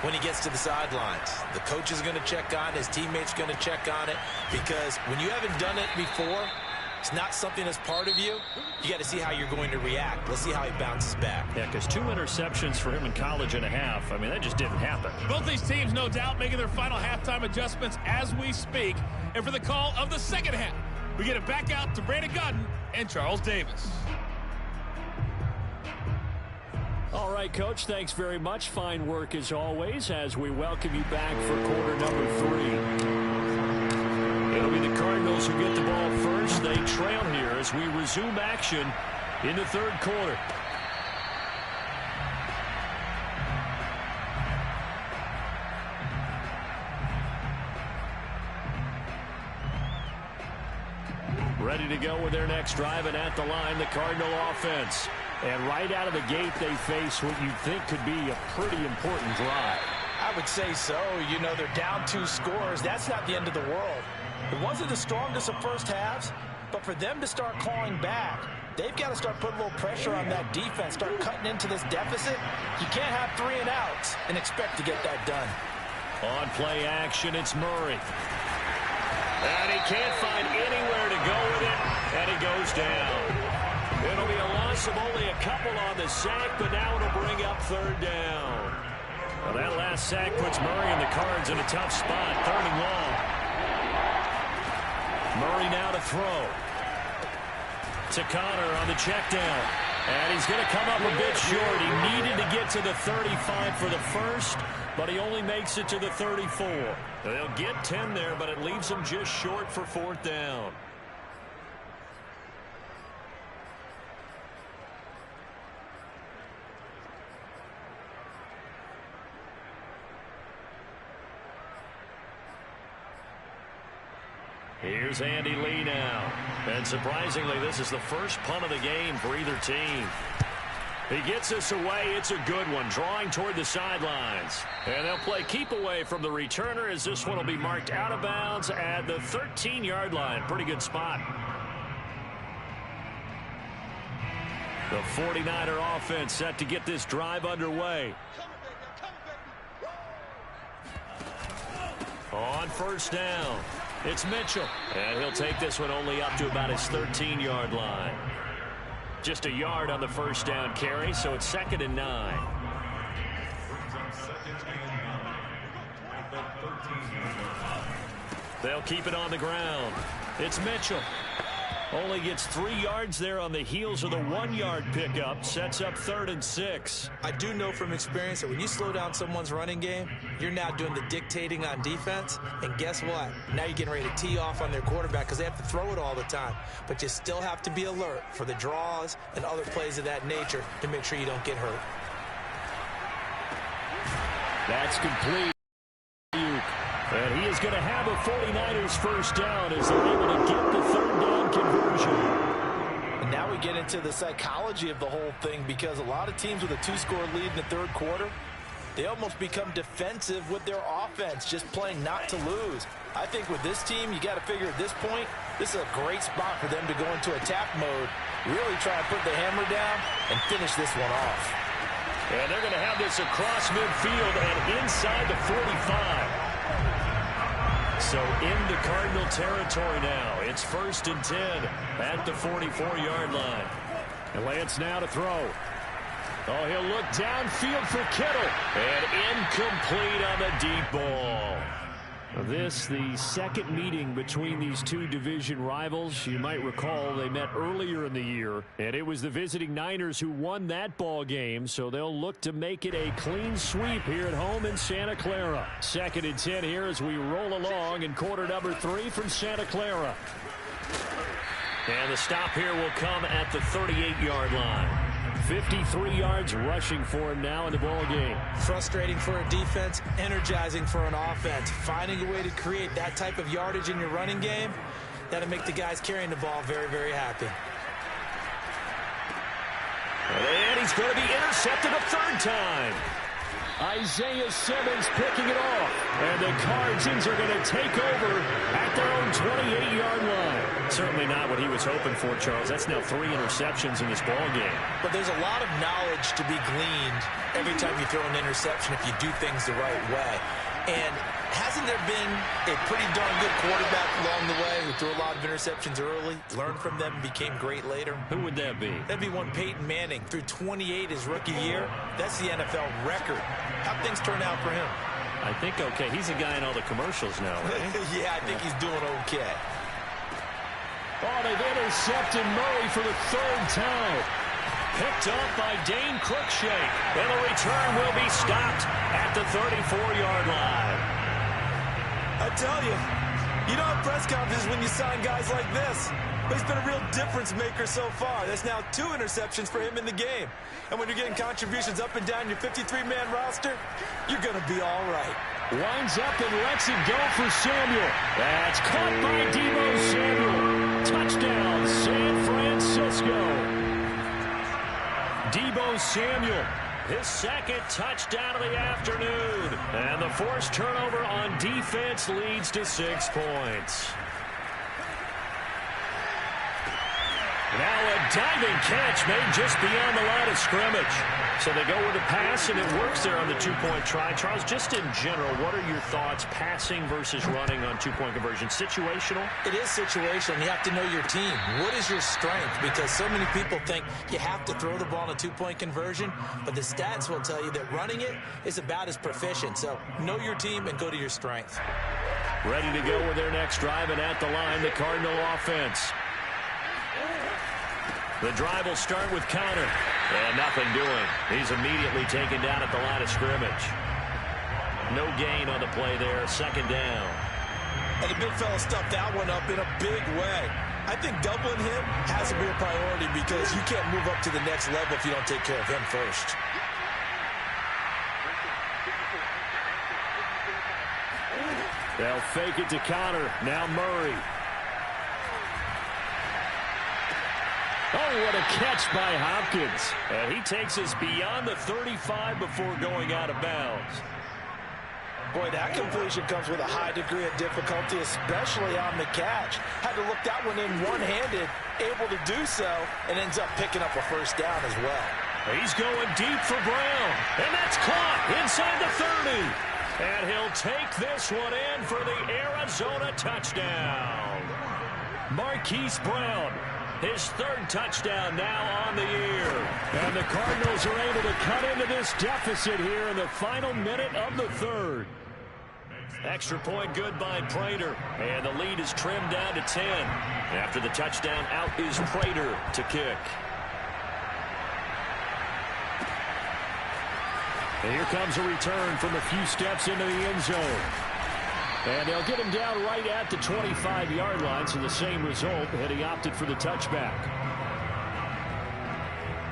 Speaker 3: when he gets to the sidelines. The coach is going to check on, his teammates going to check on it, because when you haven't done it before, it's not something that's part of you. You got to see how you're going to react. Let's see how he bounces back.
Speaker 2: Yeah, because 2 interceptions for him in college and a half. I mean, that just didn't happen.
Speaker 5: Both these teams, no doubt, making their final halftime adjustments as we speak. And for the call of the 2nd half, we get it back out to Brandon Gaudin and Charles Davis.
Speaker 2: All right, Coach, thanks very much. Fine work as always as we welcome you back for quarter number 3.
Speaker 1: It'll be the Cardinals who get the ball first. They trail here as we resume action in the third quarter. Ready to go with their next drive, and at the line, the Cardinal offense. And right out of the gate, they face what you think could be a pretty important drive.
Speaker 3: I would say so. You know, they're down 2 scores. That's not the end of the world. It wasn't the strongest of first halves, but for them to start clawing back, they've got to start putting a little pressure on that defense, start cutting into this deficit. You can't have 3 and outs and expect to get that done.
Speaker 1: On play action, it's Murray. And he can't find anywhere to go with it, and he goes down. It'll be a loss of only a couple on the sack, but now it'll bring up third down. Well, that last sack puts Murray and the Cards in a tough spot, 3rd and long. Murray now to throw. To Connor on the check down. And he's going to come up a bit short. He needed to get to the 35 for the first, but he only makes it to the 34. They'll get 10 there, but it leaves him just short for 4th down. Here's Andy Lee now. And surprisingly, this is the first punt of the game for either team. He gets this away. It's a good one, drawing toward the sidelines. And they'll play keep away from the returner as this one will be marked out of bounds at the 13-yard line. Pretty good spot. The 49er offense set to get this drive underway. On first down, it's Mitchell. And he'll take this one only up to about his 13-yard line. Just a yard on the first down carry, so it's 2nd and 9. They'll keep it on the ground. It's Mitchell. Only gets 3 yards there on the heels of the 1-yard pickup. Sets up 3rd and 6.
Speaker 3: I do know from experience that when you slow down someone's running game, you're now doing the dictating on defense. And guess what? Now you're getting ready to tee off on their quarterback because they have to throw it all the time. But you still have to be alert for the draws and other plays of that nature to make sure you don't get hurt.
Speaker 1: That's complete. And he is going to have a 49ers first down as they're able to get the 3rd down conversion.
Speaker 3: And now we get into the psychology of the whole thing, because a lot of teams with a 2-score lead in the 3rd quarter, they almost become defensive with their offense, just playing not to lose. I think with this team, you got to figure at this point, this is a great spot for them to go into attack mode, really try to put the hammer down and finish this one off.
Speaker 1: And they're going to have this across midfield and inside the 45. So into Cardinal territory now. It's 1st and 10 at the 44-yard line. And Lance now to throw. Oh, he'll look downfield for Kittle. And incomplete on the deep ball. This, the second meeting between these two division rivals. You might recall they met earlier in the year, and it was the visiting Niners who won that ball game, so they'll look to make it a clean sweep here at home in Santa Clara. 2nd and 10 here as we roll along in quarter number 3 from Santa Clara. And the stop here will come at the 38-yard line. 53 yards rushing for him now in the ball game.
Speaker 3: Frustrating for a defense, energizing for an offense. Finding a way to create that type of yardage in your running game, that'll make the guys carrying the ball very, very happy.
Speaker 1: And he's going to be intercepted a 3rd time. Isaiah Simmons picking it off. And the Cardinals are going to take over at their own 28-yard line. Certainly not what he was hoping for, Charles. That's now 3 interceptions in this ball game.
Speaker 3: But there's a lot of knowledge to be gleaned every time you throw an interception if you do things the right way. And hasn't there been a pretty darn good quarterback along the way who threw a lot of interceptions early, learned from them, and became great later?
Speaker 1: Who would that be?
Speaker 3: That'd be one Peyton Manning. Threw 28 his rookie year. That's the NFL record. How'd things turn out for him?
Speaker 1: I think okay. He's a guy in all the commercials now, right?
Speaker 3: Yeah, I think he's doing okay.
Speaker 1: Oh, they've intercepted Murray for the 3rd time. Picked up by Dane Cruikshank. And the return will be stopped at the 34-yard line.
Speaker 3: I tell you, You don't have press conferences when you sign guys like this. But he's been a real difference maker so far. That's now 2 interceptions for him in the game. And when you're getting contributions up and down your 53-man roster, you're going to be all right.
Speaker 2: Winds up and lets it go for Samuel. That's caught by Deebo Samuel. Touchdown, San Francisco. Deebo Samuel, his second touchdown of the afternoon. And the forced turnover on defense leads to 6 points. Now a diving catch made just beyond the line of scrimmage. So they go with a pass, and it works there on the 2-point try. Charles, just in general, what are your thoughts passing versus running on 2-point conversion? Situational?
Speaker 3: It is situational. You have to know your team. What is your strength? Because so many people think you have to throw the ball in a 2-point conversion, but the stats will tell you that running it is about as proficient. So know your team and go to your strength.
Speaker 2: Ready to go with their next drive, and at the line, the Cardinal offense. The drive will start with Conner. And nothing doing. He's immediately taken down at the line of scrimmage. No gain on the play there. Second down.
Speaker 3: And the big fella stuffed that one up in a big way. I think doubling him has to be a priority because you can't move up to the next level if you don't take care of him first.
Speaker 2: They'll fake it to Conner. Now Murray. Oh, what a catch by Hopkins. And he takes us beyond the 35 before going out of bounds.
Speaker 3: Boy, that completion comes with a high degree of difficulty, especially on the catch. Had to look that one in one-handed, able to do so, and ends up picking up a first down as well.
Speaker 2: He's going deep for Brown. And that's caught inside the 30. And he'll take this one in for the Arizona touchdown. Marquise Brown. His third touchdown now on the year. And the Cardinals are able to cut into this deficit here in the final minute of the third. Extra point good by Prater. And the lead is trimmed down to 10. After the touchdown, out is Prater to kick. And here comes a return from a few steps into the end zone. And they'll get him down right at the 25-yard line, so the same result, and he opted for the touchback.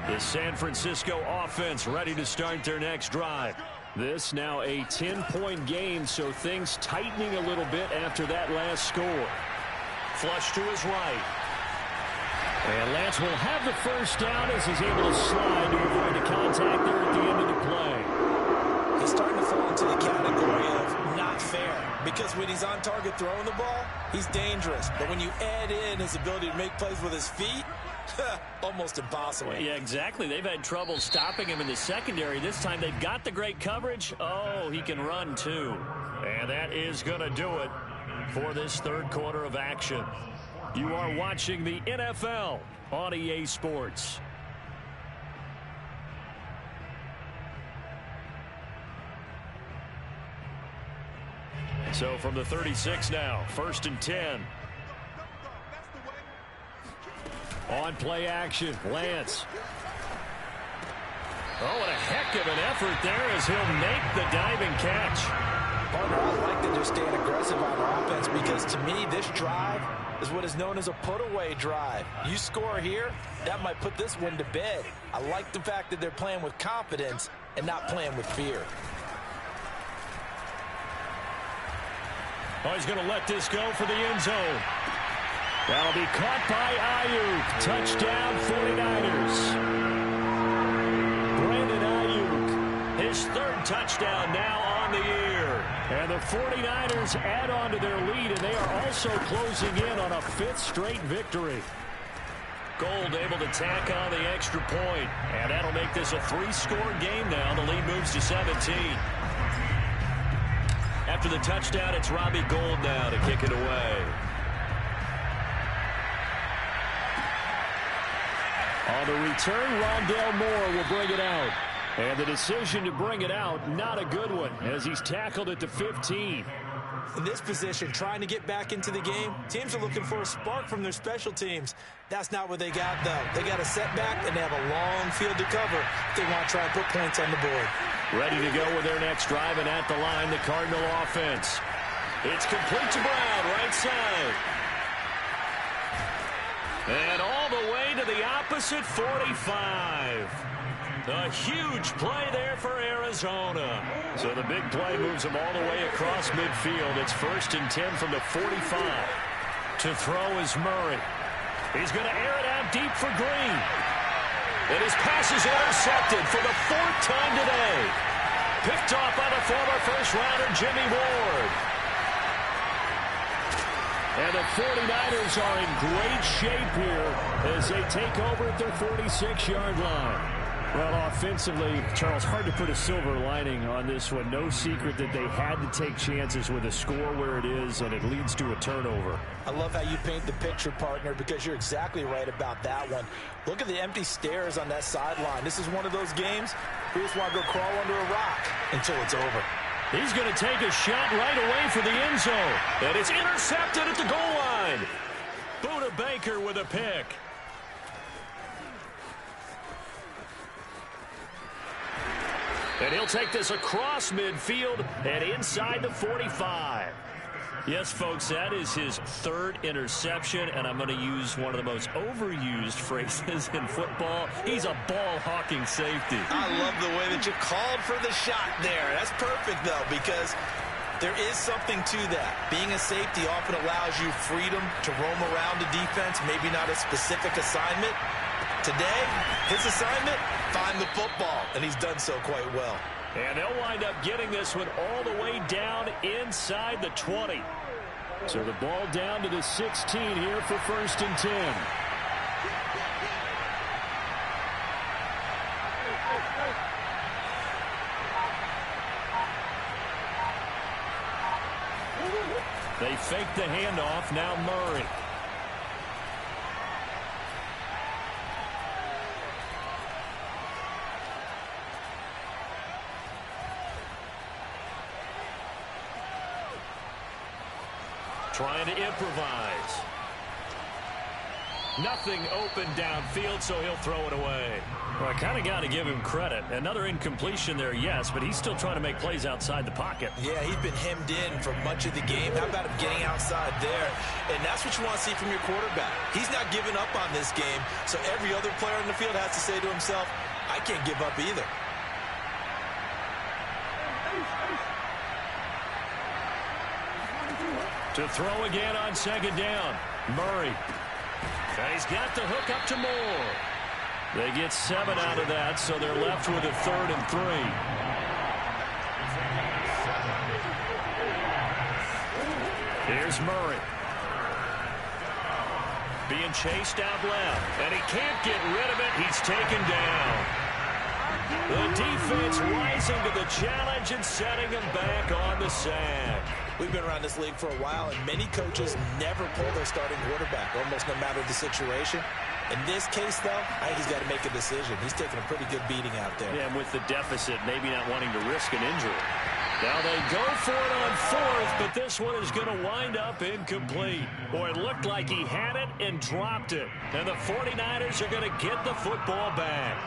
Speaker 2: The San Francisco offense ready to start their next drive. This now a 10-point game, so things tightening a little bit after that last score. Flush to his right. And Lance will have the first down as he's able to slide to avoid the contact there at the end of the play.
Speaker 3: He's starting to fall into the category of not fair. Because when he's on target throwing the ball, he's dangerous. But when you add in his ability to make plays with his feet, almost impossible.
Speaker 2: Yeah, exactly. They've had trouble stopping him in the secondary. This time they've got the great coverage. Oh, he can run too. And that is going to do it for this third quarter of action. You are watching the NFL on EA Sports. So from the 36 now, 1st and 10. On play action, Lance. Oh, what a heck of an effort there as he'll make the diving catch.
Speaker 3: Partner, I like that they're staying aggressive on offense because to me, this drive is what is known as a put-away drive. You score here, that might put this one to bed. I like the fact that they're playing with confidence and not playing with fear.
Speaker 2: Oh, he's going to let this go for the end zone. That'll be caught by Ayuk. Touchdown, 49ers. Brandon Ayuk, his third touchdown now on the year. And the 49ers add on to their lead, and they are also closing in on a 5th straight victory. Gold able to tack on the extra point, and that'll make this a 3-score game now. The lead moves to 17. After the touchdown, it's Robbie Gould now to kick it away. On the return, Rondale Moore will bring it out. And the decision to bring it out, not a good one, as he's tackled at the 15.
Speaker 3: In this position, trying to get back into the game, teams are looking for a spark from their special teams. That's not what they got, though. They got a setback, and they have a long field to cover if they want to try and put points on the board.
Speaker 2: Ready to go with their next drive, and at the line, the Cardinal offense.
Speaker 1: It's complete to Brown, right side. And all the way to the opposite 45. A huge play there for Arizona. So the big play moves them all the way across midfield. It's 1st and 10 from the 45. To throw is Murray. He's going to air it out deep for Green. And his pass is intercepted for the 4th time today. Picked off by the former first-rounder Jimmy Ward. And the 49ers are in great shape here as they take over at their 46-yard line. Well, offensively, Charles, hard to put a silver lining on this one. No secret that they had to take chances with a score where it is, and it leads to a turnover.
Speaker 3: I love how you paint the picture, partner, because you're exactly right about that one. Look at the empty stairs on that sideline. This is one of those games we just want to go crawl under a rock until it's over.
Speaker 1: He's going to take a shot right away for the end zone. And it's intercepted at the goal line. Buda Baker with a pick. And he'll take this across midfield and inside the 45. Yes, folks, that is his 3rd interception, and I'm going to use one of the most overused phrases in football. He's a ball-hawking safety.
Speaker 3: I love the way that you called for the shot there. That's perfect, though, because there is something to that. Being a safety often allows you freedom to roam around the defense, maybe not a specific assignment. Today, his assignment, find the football, and he's done so quite well.
Speaker 1: And they'll wind up getting this one all the way down inside the 20. So the ball down to the 16 here for 1st and 10. They fake the handoff, now Murray. Trying to improvise. Nothing open downfield, so he'll throw it away. Well, I kind of got to give him credit. Another incompletion there, yes, but he's still trying to make plays outside the pocket.
Speaker 3: Yeah, he's been hemmed in for much of the game. How about him getting outside there? And that's what you want to see from your quarterback. He's not giving up on this game, so every other player in the field has to say to himself, I can't give up either.
Speaker 1: To throw again on 2nd down. Murray. And he's got the hook up to Moore. They get 7 out of that, so they're left with a 3rd and 3. Here's Murray. Being chased out left, and he can't get rid of it. He's taken down. The defense rising to the challenge and setting him back on the sack.
Speaker 3: We've been around this league for a while, and many coaches never pull their starting quarterback, almost no matter the situation. In this case, though, I think he's got to make a decision. He's taking a pretty good beating out there.
Speaker 1: Yeah, and with the deficit, maybe not wanting to risk an injury. Now they go for it on 4th, but this one is going to wind up incomplete. Boy, it looked like he had it and dropped it. And the 49ers are going to get the football back.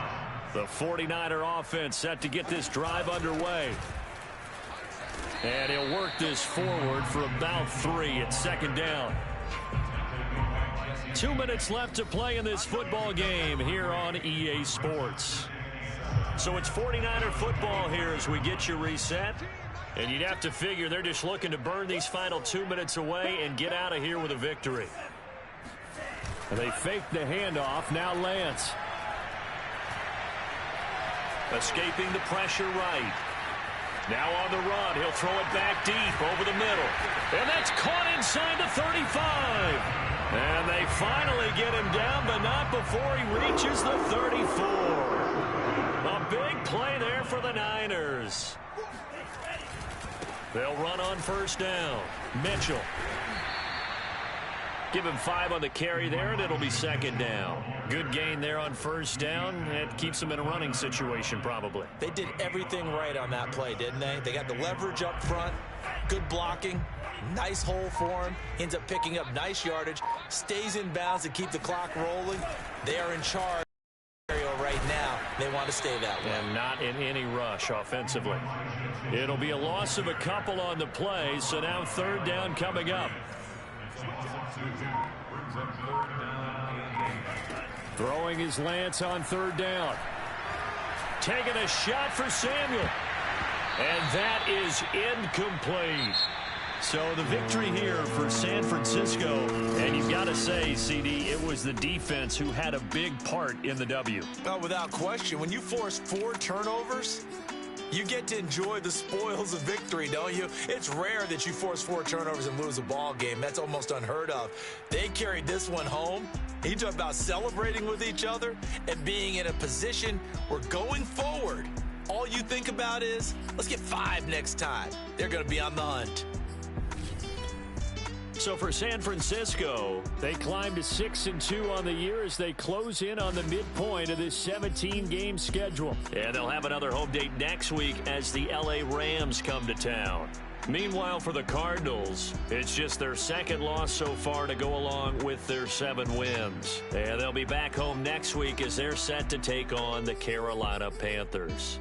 Speaker 1: The 49er offense set to get this drive underway. And he'll work this forward for about 3 at 2nd down. 2 minutes left to play in this football game here on EA Sports. So it's 49er football here as we get you reset. And you'd have to figure they're just looking to burn these final 2 minutes away and get out of here with a victory. And they fake the handoff. Now Lance. Escaping the pressure right. Now on the run. He'll throw it back deep over the middle. And that's caught inside the 35. And they finally get him down, but not before he reaches the 34. A big play there for the Niners. They'll run on 1st down. Mitchell. Give him 5 on the carry there, and it'll be 2nd down. Good gain there on 1st down. It keeps them in a running situation, probably.
Speaker 3: They did everything right on that play, didn't they? They got the leverage up front, good blocking, nice hole for him. Ends up picking up nice yardage, stays in bounds to keep the clock rolling. They are in charge right right now. They want to stay that way.
Speaker 1: And not in any rush offensively. It'll be a loss of a couple on the play, so now third down coming up. Throwing is Lance on third down. Taking a shot for Samuel. And that is incomplete. So the victory here for San Francisco. And you've got to say, CD, it was the defense who had a big part in the W.
Speaker 3: Oh, without question. When you force 4 turnovers, you get to enjoy the spoils of victory, don't you? It's rare that you force 4 turnovers and lose a ball game. That's almost unheard of. They carried this one home. You talk about celebrating with each other and being in a position where going forward, all you think about is, let's get 5 next time. They're going to be on the hunt.
Speaker 1: So for San Francisco, they climb to 6-2 on the year as they close in on the midpoint of this 17-game schedule. And they'll have another home date next week as the LA Rams come to town. Meanwhile, for the Cardinals, it's just their second loss so far to go along with their 7 wins. And they'll be back home next week as they're set to take on the Carolina Panthers.